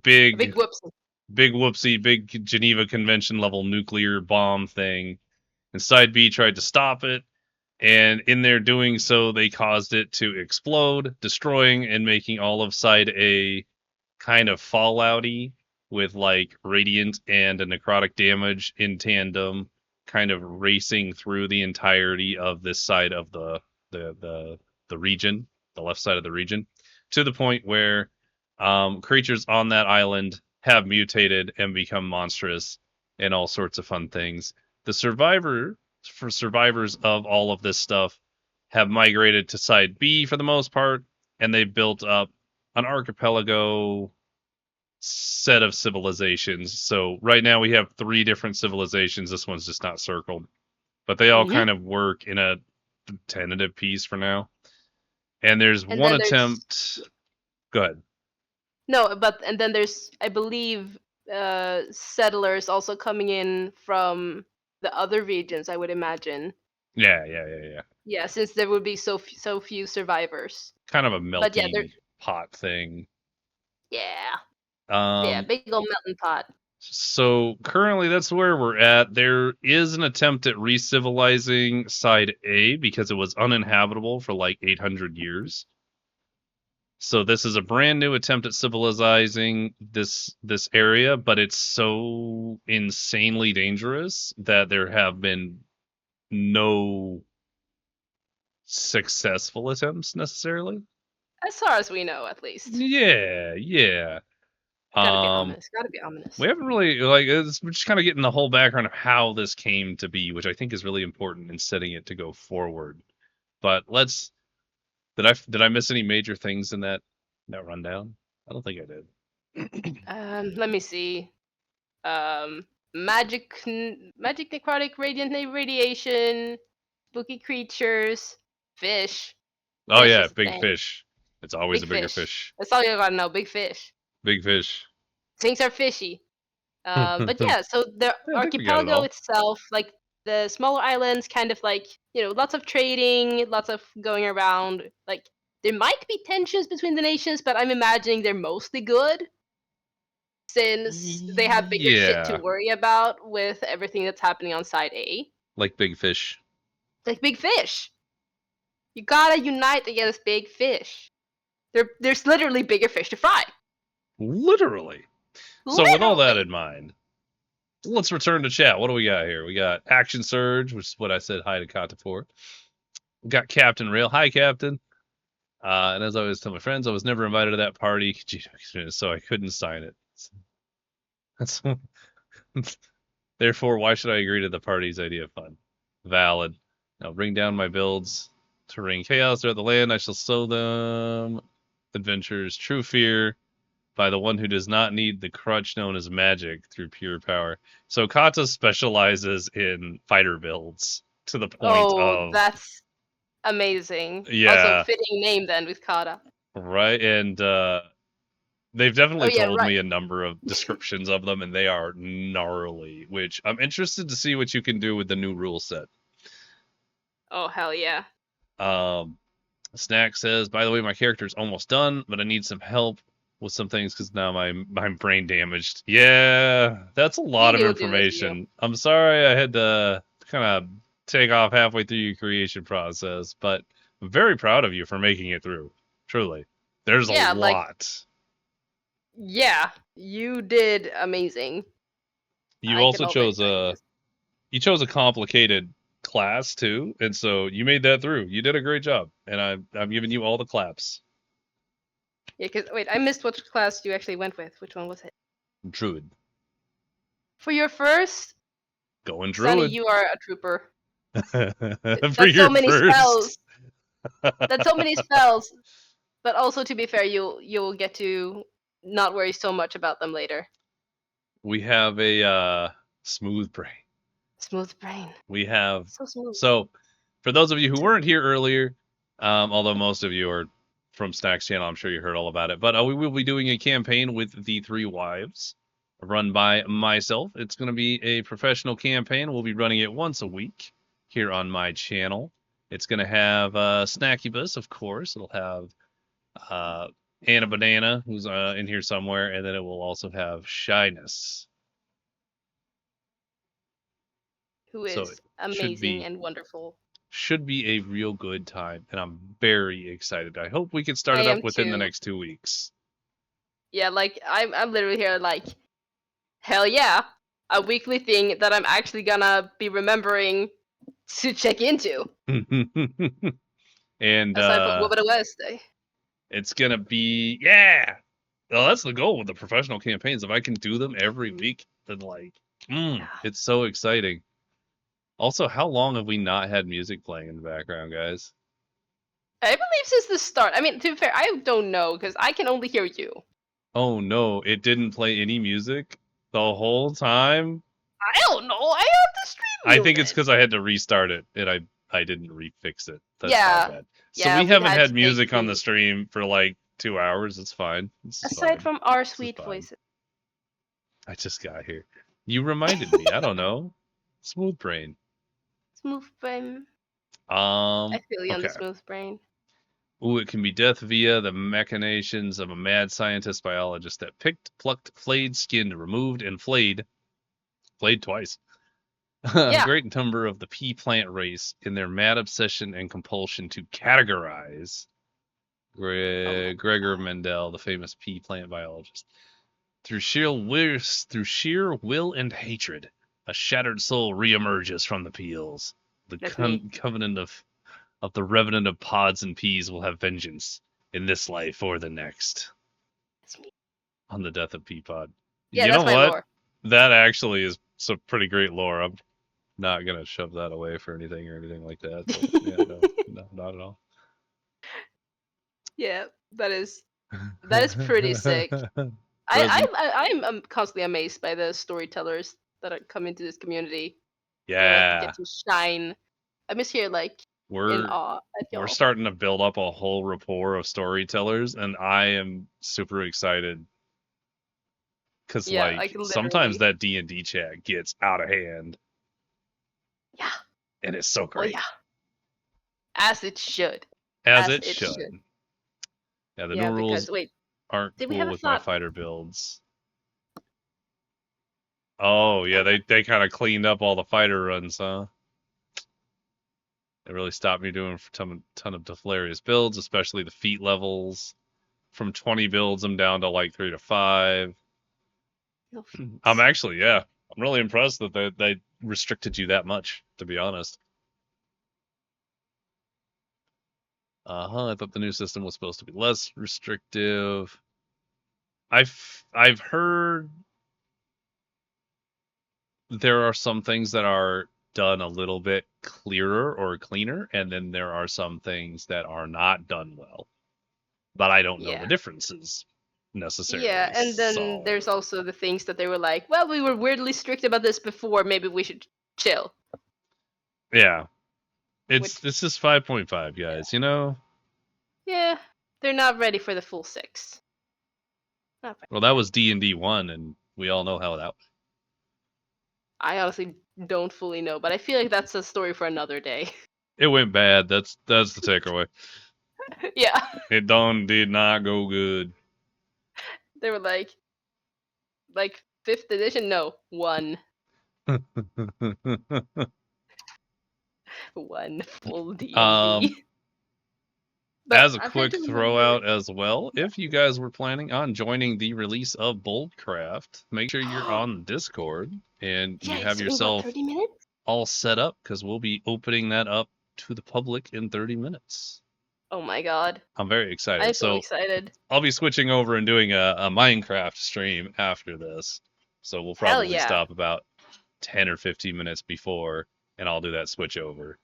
whoopsie. Big whoopsie, big Geneva Convention level nuclear bomb thing. And Side B tried to stop it. And in their doing so, they caused it to explode, destroying and making all of Side A kind of fallouty with like radiant and a necrotic damage in tandem, kind of racing through the entirety of this side of the region, the left side of the region, to the point where creatures on that island have mutated and become monstrous and all sorts of fun things. The survivors of all of this stuff have migrated to Side B for the most part, and they built up an archipelago set of civilizations. So right now we have 3 different civilizations. This one's just not circled, but they all kind of work in a tentative piece for now. And there's one attempt. Go ahead. No, and then there's, I believe, settlers also coming in from the other regions, I would imagine. Yeah. Yeah, since there would be so few survivors. Kind of a melting pot thing. Yeah. Yeah, big old melting pot. So currently that's where we're at. There is an attempt at re-civilizing Side A because it was uninhabitable for like 800 years. So this is a brand new attempt at civilizing this area, but it's so insanely dangerous that there have been no successful attempts necessarily. As far as we know, at least. Yeah. Gotta be ominous. We haven't really we're just kind of getting the whole background of how this came to be, which I think is really important in setting it to go forward. But did I miss any major things in that rundown? I don't think I did. Let me see. Magic necrotic radiant radiation, spooky creatures, fish. Oh yeah, big fish. It's always a bigger fish. That's all you gotta know. Big fish. Big fish. Things are fishy. But yeah, so the archipelago itself, like the smaller islands, kind of like, lots of trading, lots of going around. Like, there might be tensions between the nations, but I'm imagining they're mostly good, since they have bigger shit to worry about with everything that's happening on Side A. Like big fish. Like big fish. You gotta unite against big fish. There's literally bigger fish to fry. Literally. So with all that in mind, let's return to chat. What do we got here? We got Action Surge, which is what I said hi to Kata for. We got Captain Rail. Hi, Captain. And as I always tell my friends, I was never invited to that party, so I couldn't sign it. That's therefore, why should I agree to the party's idea of fun? Valid. Now bring down my builds to rain chaos throughout the land. I shall sow them. Adventures, true fear. By the one who does not need the crutch known as magic through pure power. So Kata specializes in fighter builds to the point of... Oh, that's amazing. Yeah. Also fitting name then with Kata. Right, and they've definitely told me a number of descriptions of them, and they are gnarly, which I'm interested to see what you can do with the new rule set. Oh, hell yeah. Snack says, by the way, my character's almost done, but I need some help with some things because now I'm brain damaged. Yeah, that's a lot of information. I'm sorry I had to kind of take off halfway through your creation process, but I'm very proud of you for making it through. Truly. There's a lot. Yeah, you did amazing. You also chose a complicated class too, and so you made that through. You did a great job, and I'm giving you all the claps. Yeah, because wait, I missed which class you actually went with. Which one was it? Druid. For your first, Going Sunny, Druid. you are a trooper. For That's your so many first. spells. That's so many spells. But also, to be fair, you'll get to not worry so much about them later. We have a smooth brain. Smooth brain. We have So smooth. So, for those of you who weren't here earlier, although most of you are from Snack's channel, I'm sure you heard all about it. But we will be doing a campaign with the Three Wives, run by myself. It's going to be a professional campaign. We'll be running it once a week here on my channel. It's going to have Snackybus, of course. It'll have Anna Banana, who's in here somewhere, and then it will also have Shyness. Who So is it amazing and wonderful. Should be a real good time, and I'm very excited. I hope we can start I it am up within the too. next 2 weeks. Yeah, like I'm literally here like, hell yeah, a weekly thing that I'm actually gonna be remembering to check into. And Aside from what it was today. it's gonna be well, that's the goal with the professional campaigns. If I can do them every week, then it's so exciting. Also, how long have we not had music playing in the background, guys? I believe since the start. I mean, to be fair, I don't know because I can only hear you. Oh no, it didn't play any music the whole time? I don't know. I have the stream I think muted. it's because I had to restart it and I didn't refix it. That's Yeah. my bad. So Yeah, we we haven't had had to music take on the the- stream for like 2 hours. It's fine. Aside from our This is sweet fine. voices. I just got here. You reminded me. I don't know. Smooth brain. Smooth brain. I feel you on the Okay. smooth brain. Ooh, it can be death via the machinations of a mad scientist biologist that picked, plucked, flayed, skinned, removed, and flayed twice. A great number of the pea plant race in their mad obsession and compulsion to categorize Gregor Mendel, the famous pea plant biologist. Through sheer will and hatred, a shattered soul reemerges from the peels. The covenant of the revenant of pods and peas will have vengeance in this life or the next. That's me. On the death of Peapod. Yeah, you that's know my what? lore. That actually is some pretty great lore. I'm not gonna shove that away for anything like that. But yeah, no, not at all. Yeah, that is pretty sick. I'm constantly amazed by the storytellers that come into this community. Yeah, Get to shine. I'm just here like in awe at y'all. We're starting to build up a whole rapport of storytellers, and I am super excited because sometimes that D&D chat gets out of hand. Yeah, and it's so great. Oh, yeah, as it should. As it should. Yeah, the new rules aren't cool with my fighter builds. Oh, yeah, they kind of cleaned up all the fighter runs, huh? It really stopped me doing a ton of hilarious builds, especially the feat levels. From 20 builds, I'm down to like 3 to 5. I'm really impressed that they restricted you that much, to be honest. I thought the new system was supposed to be less restrictive. I've heard there are some things that are done a little bit clearer or cleaner, and then there are some things that are not done well. But I don't know the differences necessarily. Yeah, and then there's also the things that they were like, well, we were weirdly strict about this before, maybe we should chill. Yeah. This is 5.5, guys, you know? Yeah, they're not ready for the full 6. Well, that was D&D 1, and we all know how that went. I honestly don't fully know, but I feel like that's a story for another day. It went bad. That's the takeaway. Yeah. It did not go good. They were like 5th edition? No, 1. 1 full D&D. As a quick throw out as well, if you guys were planning on joining the release of Boldcraft, make sure you're on Discord and you have yourself all set up because we'll be opening that up to the public in 30 minutes. Oh my god. I'm very excited. I'm so So excited. I'll be switching over and doing a Minecraft stream after this. So we'll Hell probably yeah. stop about 10 or 15 minutes before, and I'll do that switch over.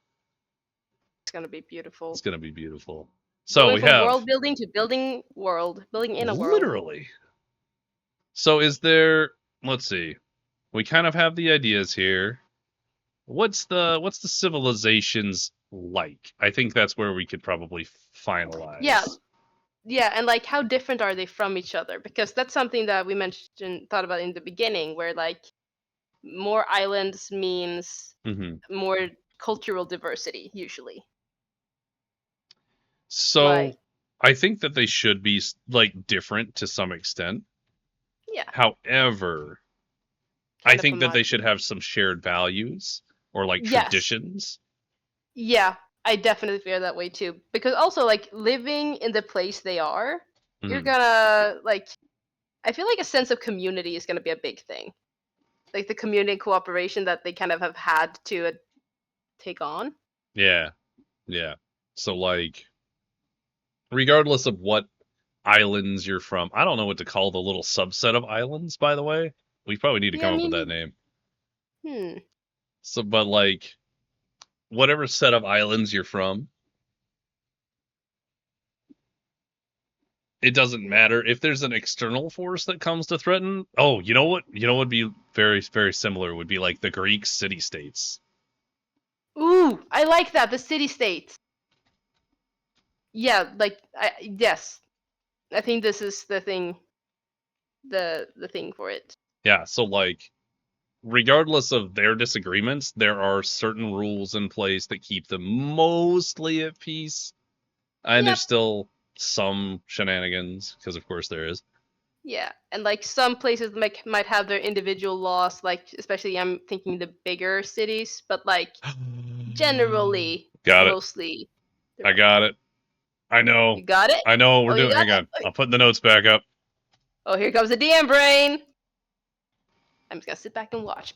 It's gonna be beautiful. It's going to be beautiful. So Going we from have... world building to building in a world. Literally. So is there... Let's see. We kind of have the ideas here. What's the civilizations like? I think that's where we could probably finalize. Yeah, and like how different are they from each other? Because that's something that we thought about in the beginning, where like more islands means more cultural diversity usually. So like, I think that they should be like different to some extent. Yeah. However, I think that they should have some shared values or like traditions. Yeah, I definitely feel that way too. Because also like living in the place they are, you're gonna like I feel like a sense of community is gonna be a big thing. Like the community cooperation that they kind of have had to take on. Yeah. Yeah. So like regardless of what islands you're from, I don't know what to call the little subset of islands, by the way. We probably need to come up with that name. So but like whatever set of islands you're from, it doesn't matter if there's an external force that comes to threaten. Oh, you know what? You know what would be very, very similar would be like the Greek city-states. Ooh, I like that. The city-states. Yeah, like yes. I think this is the thing. The thing for it. Yeah, so like regardless of their disagreements, there are certain rules in place that keep them mostly at peace. And there's still some shenanigans, because of course there is. Yeah, and like some places might have their individual laws, like especially I'm thinking the bigger cities, but like generally, mostly. I got it. I know. You got it? I know what we're doing. Hang on. I'm putting the notes back up. Oh, here comes the DM brain. I'm just gonna sit back and watch.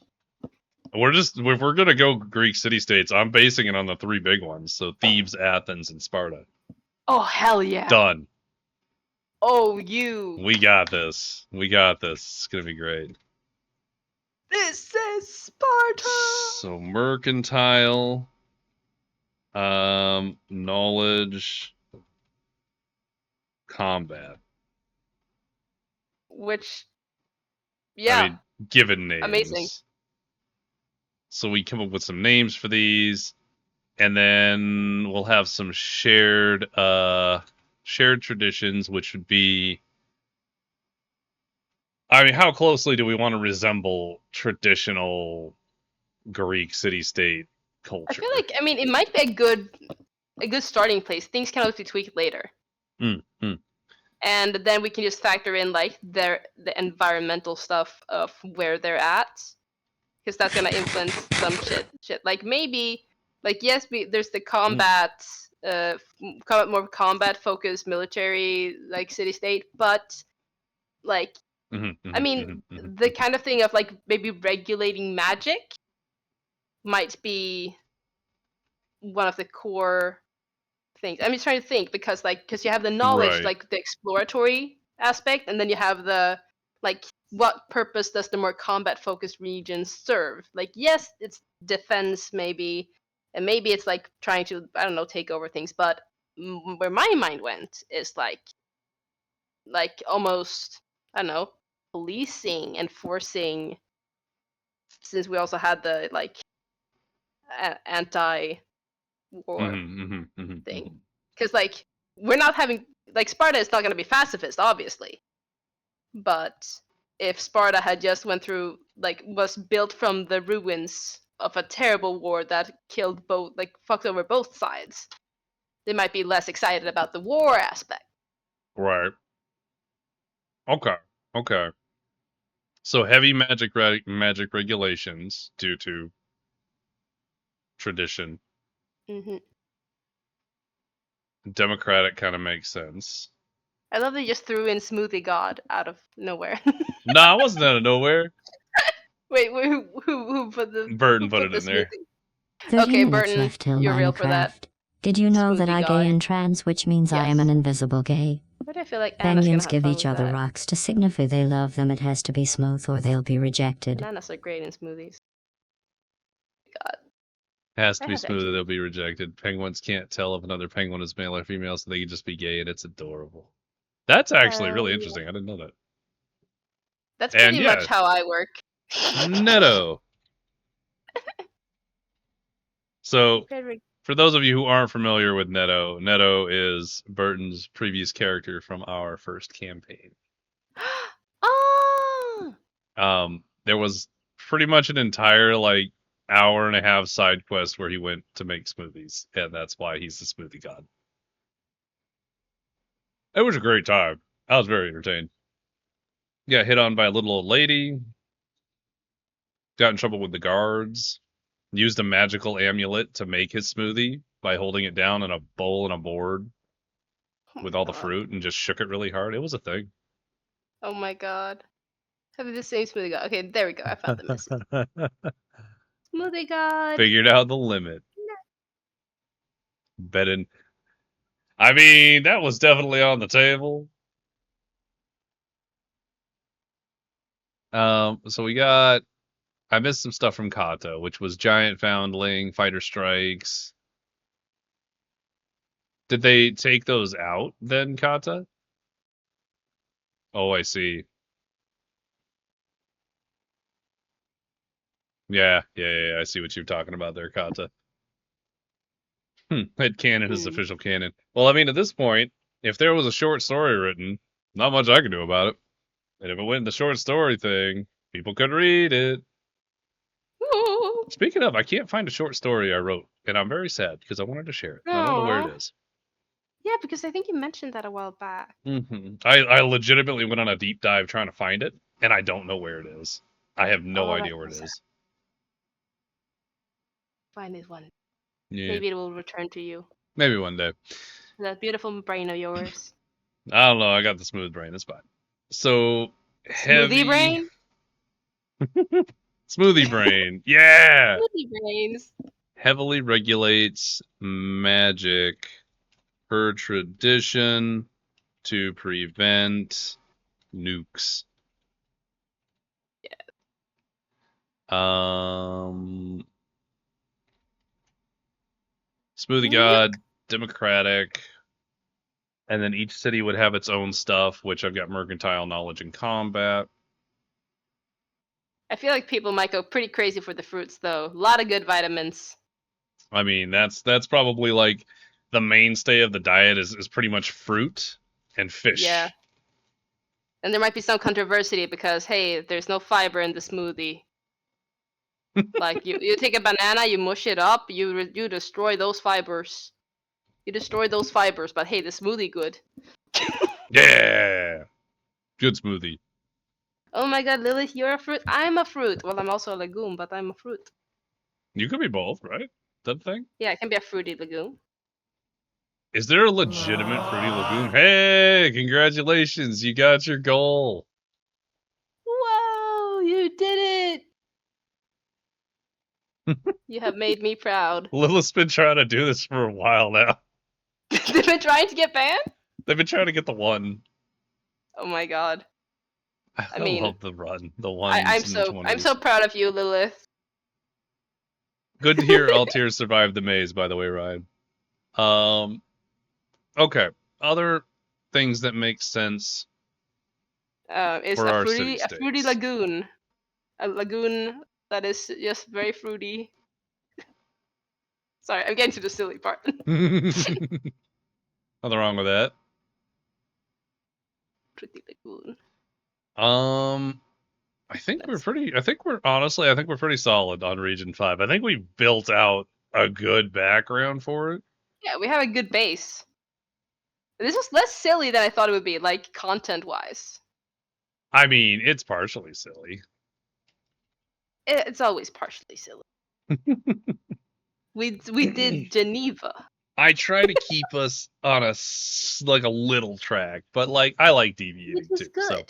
If we're gonna go Greek city-states, I'm basing it on the 3 big ones. So Thebes, Athens, and Sparta. Oh, hell yeah. Done. Oh, we got this. We got this. It's gonna be great. This is Sparta. So mercantile, knowledge, combat. Which, yeah. I mean, given names. Amazing. So we come up with some names for these, and then we'll have some shared traditions, which would be, I mean, how closely do we want to resemble traditional Greek city-state culture? I feel like, I mean, it might be a good starting place. Things can always be tweaked later. And then we can just factor in like the environmental stuff of where they're at, because that's gonna influence some shit. Like maybe, like yes, there's the combat, more combat focused military like city state, but like I mean the kind of thing of like maybe regulating magic might be one of the core things. I'm just trying to think because you have the knowledge, like the exploratory aspect, and then you have the like what purpose does the more combat focused region serve? Like yes, it's defense maybe, and maybe it's like trying to, I don't know, take over things, but where my mind went is like almost, I don't know, policing, enforcing, since we also had the like anti-war thing, because like we're not having, like Sparta is not going to be pacifist obviously, but if Sparta had just went through, like was built from the ruins of a terrible war that killed both, like fucked over both sides, they might be less excited about the war aspect. Right. Okay. So heavy magic regulations due to tradition. Democratic kind of makes sense. I love they just threw in Smoothie God out of nowhere. Nah, it wasn't out of nowhere. Wait, who put the... Burton put it in there. 30 Okay, minutes Burton, left till you're Minecraft. real for that. Did you know that Smoothie I guy. gay and trans, which means I am Yes. an invisible gay? But I feel like Anna's gonna Banyans have give fun each with other that. rocks to signify they love them. It has to be smooth or they'll be rejected. Bananas are great in smoothies. God. Has to I be have to smooth or actually- they'll be rejected. Penguins can't tell if another penguin is male or female, so they can just be gay, and it's adorable. That's actually really Yeah. interesting. I didn't know that. That's And pretty yeah. much how I work. Netto. So, Frederick. for those of you who aren't familiar with Netto, Netto is Burton's previous character from our first campaign. Oh! There was pretty much an entire like hour and a half side quest where he went to make smoothies, and that's why he's the smoothie god. It was a great time. I was very entertained. Got hit on by a little old lady. Got in trouble with the guards. Used a magical amulet to make his smoothie by holding it down in a bowl and a board with all the fruit and just shook it really hard. It was a thing. Oh my god. Having the same smoothie god. Okay, there we go. I found the message. Smoothie god. Figured out the limit. Betting. I mean, that was definitely on the table. So we got. I missed some stuff from Kato, which was Giant Foundling, Fighter Strikes. Did they take those out then, Kata? Oh, I see. Yeah, I see what you're talking about there, Kata. Head canon is official canon. Well, I mean, at this point, if there was a short story written, not much I could do about it. And if it went in the short story thing, people could read it. Speaking of, I can't find a short story I wrote, and I'm very sad because I wanted to share it. I don't know where it is. Yeah, because I think you mentioned that a while back. I legitimately went on a deep dive trying to find it, and I don't know where it is. I have no idea where it is. Find it one. Yeah. Maybe it will return to you. Maybe one day. That beautiful brain of yours. I don't know. I got the smooth brain. It's fine. So heavy. Smoothie brain? Smoothie brain. Yeah. Smoothie brains. Heavily regulates magic per tradition to prevent nukes. Yeah. Smoothie God, democratic, and then each city would have its own stuff, which I've got mercantile knowledge and combat. I feel like people might go pretty crazy for the fruits, though. A lot of good vitamins. I mean, that's probably like the mainstay of the diet is pretty much fruit and fish. Yeah. And there might be some controversy because, hey, there's no fiber in the smoothie. Like, you take a banana, you mush it up, you destroy those fibers. You destroy those fibers, but hey, the smoothie good. Yeah! Good smoothie. Oh my god, Lilith, you're a fruit. I'm a fruit. Well, I'm also a legume, but I'm a fruit. You could be both, right? That thing? Yeah, I can be a fruity legume. Is there a legitimate fruity legume? Hey, congratulations, you got your goal. Whoa, you did it! You have made me proud. Lilith's been trying to do this for a while now. They've been trying to get banned? They've been trying to get the one. Oh my god. I mean, love the run. The one. I'm so proud of you, Lilith. Good to hear Altier survived the maze, by the way, Ryan. Okay. Other things that make sense. Is for a our fruity city-states. lagoon. A lagoon that is just very fruity. Sorry, I'm getting to the silly part. Nothing wrong with that. Fruity lagoon. I think we're pretty solid on Region 5. I think we built out a good background for it. Yeah, we have a good base. This was less silly than I thought it would be, like, content-wise. I mean, it's partially silly. It's always partially silly. We did Geneva. I try to keep us on a little track, but like I like deviating Which was too. good. So.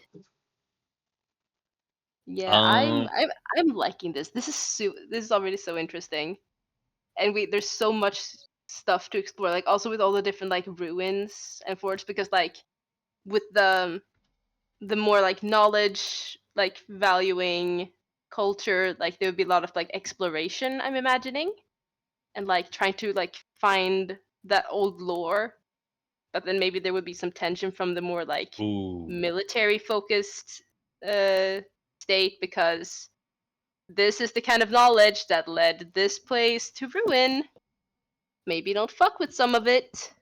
Yeah, I'm liking this. This is already so interesting, and there's so much stuff to explore. Like also with all the different like ruins and forts, because like with the more like knowledge, like valuing culture, like there would be a lot of like exploration, I'm imagining, and like trying to like find that old lore. But then maybe there would be some tension from the more like Ooh. military focused state, because this is the kind of knowledge that led this place to ruin. Maybe don't fuck with some of it.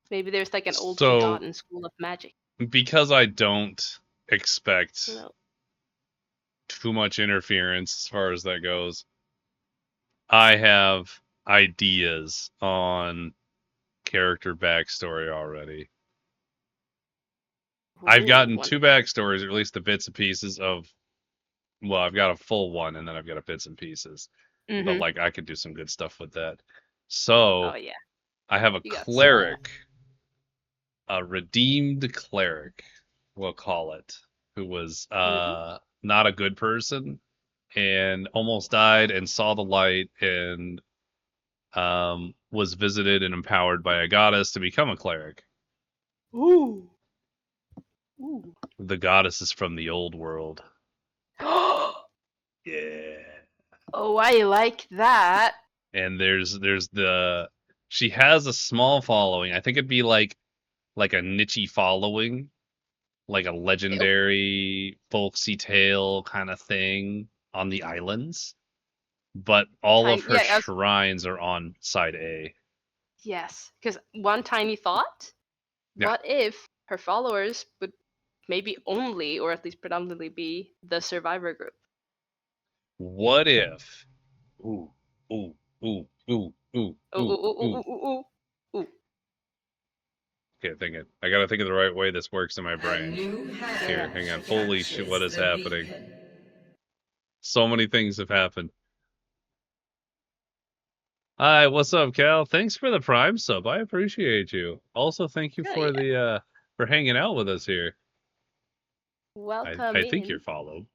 Maybe there's like an old So, forgotten school of magic. because I don't expect No. too much interference as far as that goes, I have ideas on character backstory already. I've gotten two backstories, or at least the bits and pieces of. Well, I've got a full one, and then I've got a bits and pieces. But like, I could do some good stuff with that. So, Oh yeah, I have a You got cleric, a redeemed cleric, we'll call it, who was not a good person and almost died and saw the light and was visited and empowered by a goddess to become a cleric. Ooh. Ooh. The goddess is from the old world. Yeah. Oh, I like that. And there's she has a small following. I think it'd be like a niche following, like a legendary folksy tale kind of thing on the islands. But all of her shrines are on side A. Yes, because one tiny thought. Yeah. What if her followers would maybe only, or at least predominantly, be the survivor group? What if? Ooh, ooh, ooh, ooh, ooh, ooh. Okay, I gotta think of the right way this works in my brain. Here, hang on. Holy shit, what is happening? So many things have happened. Hi, what's up, Cal? Thanks for the Prime sub. I appreciate you. Also, thank you for the for hanging out with us here. Welcome. I think you're followed.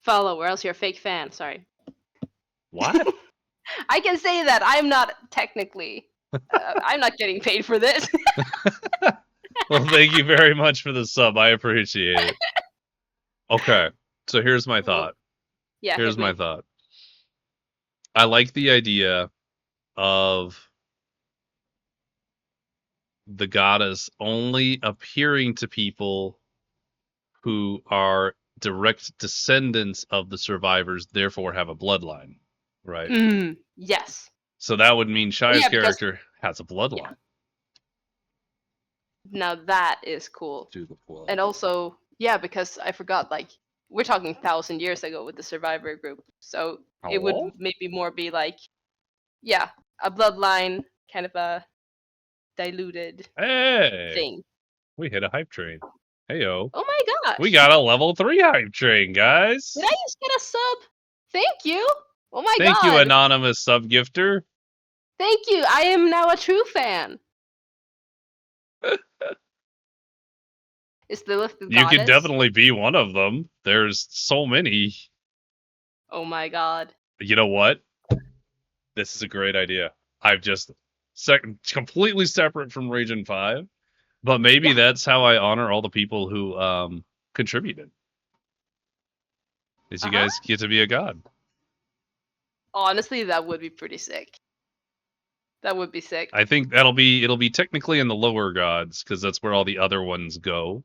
Follow, or else you're a fake fan. Sorry. What? I can say that I'm not technically. I'm not getting paid for this. Well, thank you very much for the sub. I appreciate it. Okay, so here's my thought. Yeah. Here's my thought. I like the idea of the goddess only appearing to people who are direct descendants of the survivors, therefore have a bloodline, right? Yes. So that would mean Shai's character has a bloodline. Yeah. Now that is cool. And also, yeah, because I forgot, like, we're talking 1,000 years ago with the survivor group, so it would maybe more be like, yeah, a bloodline, kind of a diluted thing. We hit a hype train. Heyo. Oh my gosh. We got a level 3 hype train, guys. Did I just get a sub? Thank you. Oh my god. Thank you, anonymous sub gifter. Thank you. I am now a true fan. Is Lilith the goddess? You could definitely be one of them. There's so many. Oh my god. You know what? This is a great idea. I've just completely separate from Region 5, but maybe that's how I honor all the people who contributed. Is you guys get to be a god. Honestly, that would be pretty sick. That would be sick. I think it'll be technically in the lower gods, because that's where all the other ones go,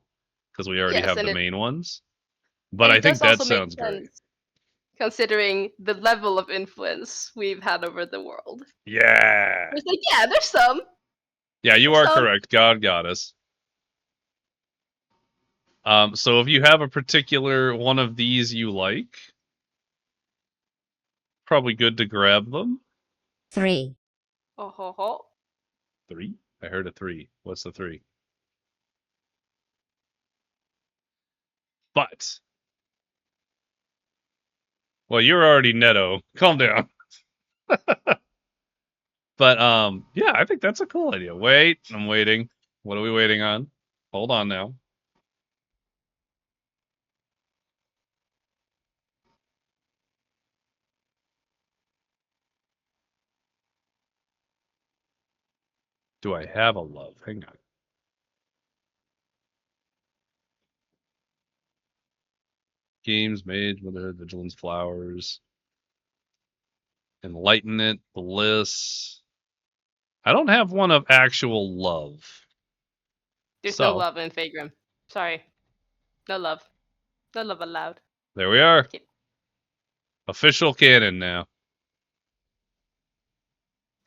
because we already have the main ones. But I think that sounds great. Considering the level of influence we've had over the world. Yeah. It's like, yeah, there's some. Yeah, you are correct. God, goddess. So if you have a particular one of these you like, probably good to grab them. 3. Oh ho ho. 3? I heard a 3. What's the 3? But well, you're already Netto. Calm down. But yeah, I think that's a cool idea. Wait, I'm waiting. What are we waiting on? Hold on now. Do I have a love? Hang on. Games, Mage, Motherhood, Vigilance, Flowers. Enlightenment, Bliss. I don't have one of actual love. There's no love in Faegrimm. Sorry. No love. No love allowed. There we are. Kid. Official canon now.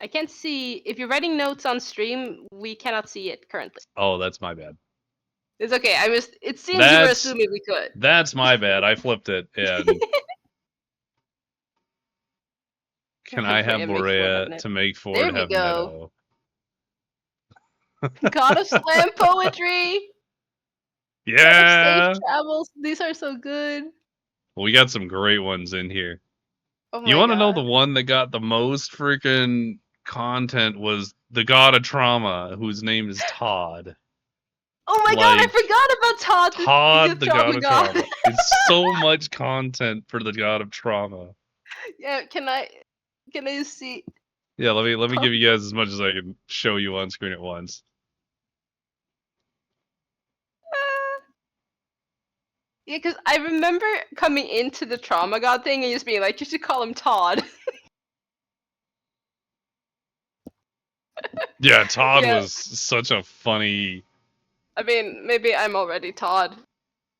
I can't see. If you're writing notes on stream, we cannot see it currently. Oh, that's my bad. It's okay. It seems you were assuming we could. That's my bad. I flipped it. And can I have Borea to make Ford there we have go. Meadow? God of Slam Poetry. Yeah. God of Safe Travels. These are so good. Well, we got some great ones in here. Oh my You want to know God. the one that got the most freaking content was the God of Trauma, whose name is Todd. Oh my God, I forgot about Todd. Todd, the God of Trauma. It's so much content for the God of Trauma. Yeah, can I see? Yeah, let me give you guys as much as I can show you on screen at once. Yeah, because I remember coming into the Trauma God thing and just being like, you should call him Todd. Yeah, Todd was such a funny... I mean, maybe I'm already Todd.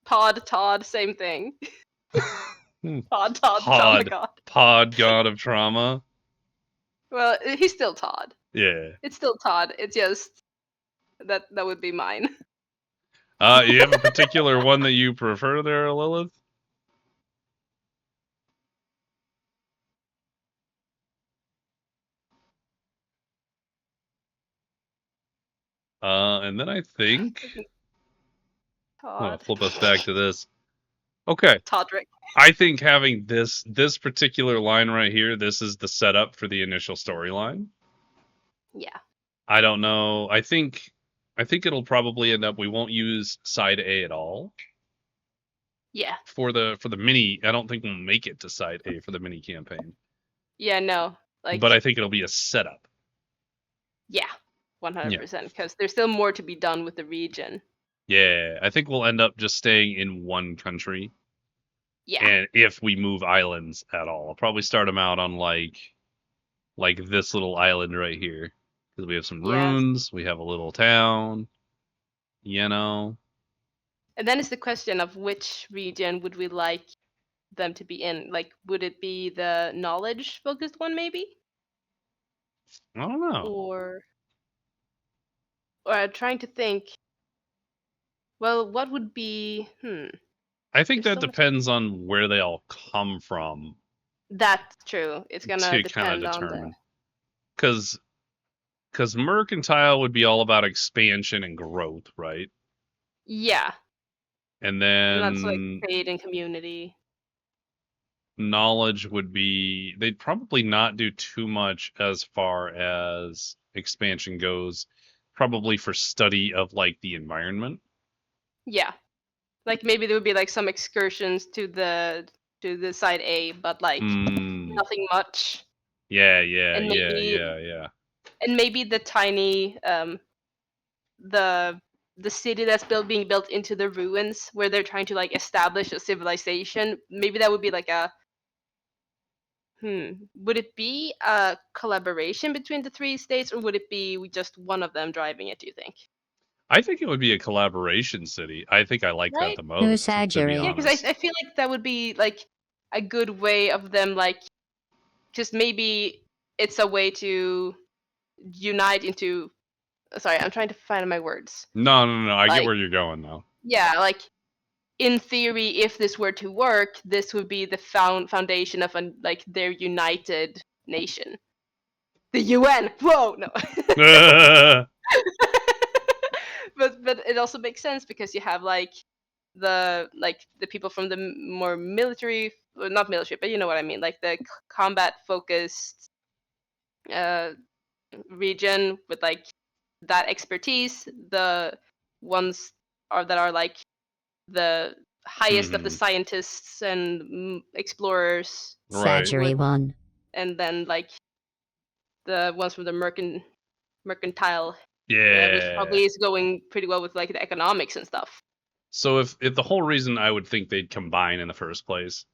Todd, same thing. Todd, Trauma God. Pod God of Trauma. Well, he's still Todd. Yeah. It's still Todd. It's just... That would be mine. You have a particular one that you prefer there, Lilith? And then I think... Todd. Flip us back to this. Okay. Toddrick. I think having this particular line right here, this is the setup for the initial storyline. Yeah. I don't know. I think it'll probably end up we won't use side A at all. Yeah. For the mini, I don't think we'll make it to side A for the mini campaign. Yeah, no. But I think it'll be a setup. Yeah. 100%, because there's still more to be done with the region. Yeah, I think we'll end up just staying in one country. Yeah. And if we move islands at all, I'll probably start them out on like this little island right here. Because we have some runes, we have a little town, you know. And then it's the question of which region would we like them to be in? Like, would it be the knowledge-focused one, maybe? I don't know. Or I'm trying to think. Well, what would be... I think that depends on where they all come from. That's true. It's gonna depend on the... Because mercantile would be all about expansion and growth, right? Yeah. And then... And that's like trade and community. Knowledge would be... They'd probably not do too much as far as expansion goes. Probably for study of, like, the environment. Yeah. Like, maybe there would be, like, some excursions to the side A, but, like, nothing much. Yeah. And maybe the tiny, the city that's being built into the ruins, where they're trying to, like, establish a civilization, maybe that would be, like, a... Would it be a collaboration between the three states, or would it be just one of them driving it, do you think? I think it would be a collaboration city. I think I like that the most. No surgery. Yeah, because I feel like that would be, like, a good way of them, like, just maybe it's a way to unite into... Sorry, I'm trying to find my words. No. I get where you're going, though. Yeah, like, in theory, if this were to work, this would be the foundation of their united nation. The UN. Whoa, no. but it also makes sense because you have the people from the more military, well, not military, but you know what I mean, like the combat focused region with like that expertise. The ones that are like the highest of the scientists and explorers. Surgery one. And then like the ones from the mercantile Which Yeah. probably is going pretty well with like the economics and stuff. So if the whole reason I would think they'd combine in the first place,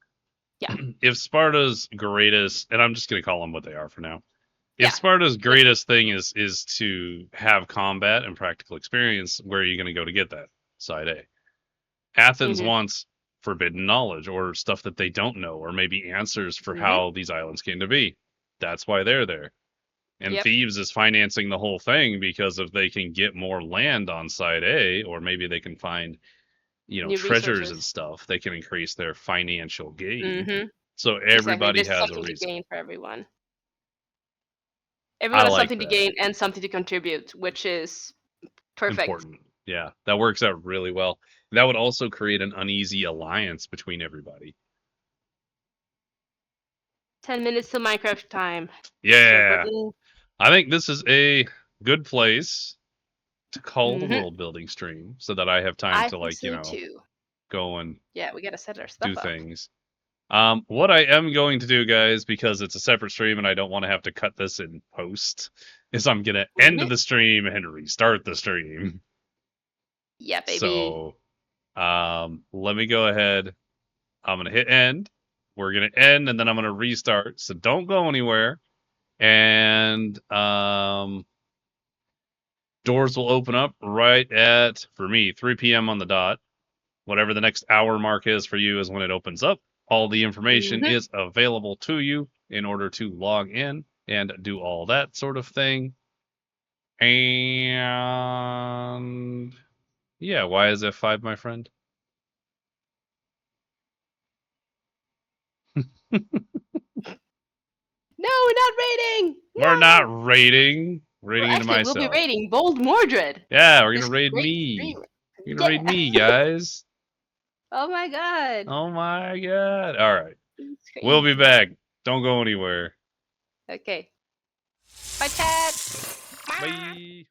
Yeah. if Sparta's greatest, and I'm just gonna call them what they are for now. If Yeah. Sparta's greatest thing is to have combat and practical experience, where are you gonna go to get that? Side A. Athens wants forbidden knowledge or stuff that they don't know, or maybe answers for how these islands came to be. That's why they're there. And Thebes is financing the whole thing because if they can get more land on side A, or maybe they can find, New treasures resources. and stuff, they can increase their financial gain. Mm-hmm. So everybody Exactly. There's has a something reason. to gain for everyone. Everyone has like something to gain and something to contribute, which is perfect. Important. Yeah, that works out really well. That would also create an uneasy alliance between everybody. 10 minutes till Minecraft time. Yeah. Button. I think this is a good place to call the world building stream so that I have time to like, too. go and we gotta set our stuff do up. things. What I am going to do, guys, because it's a separate stream and I don't want to have to cut this in post, is I'm gonna end the stream and restart the stream. Yeah, baby. So, let me go ahead. I'm gonna hit end. We're gonna end, and then I'm gonna restart. So don't go anywhere. And doors will open up right at, for me, 3 p.m. on the dot. Whatever the next hour mark is for you is when it opens up. All the information is available to you in order to log in and do all that sort of thing. And yeah, why is F5, my friend? No, we're not raiding. We're not raiding. Raiding into actually, myself. We'll be raiding Boldmordred. Yeah, we're gonna raid me. You're gonna raid me, guys. Oh my god. Oh my god. All right. We'll be back. Don't go anywhere. Okay. Bye, chat. Bye.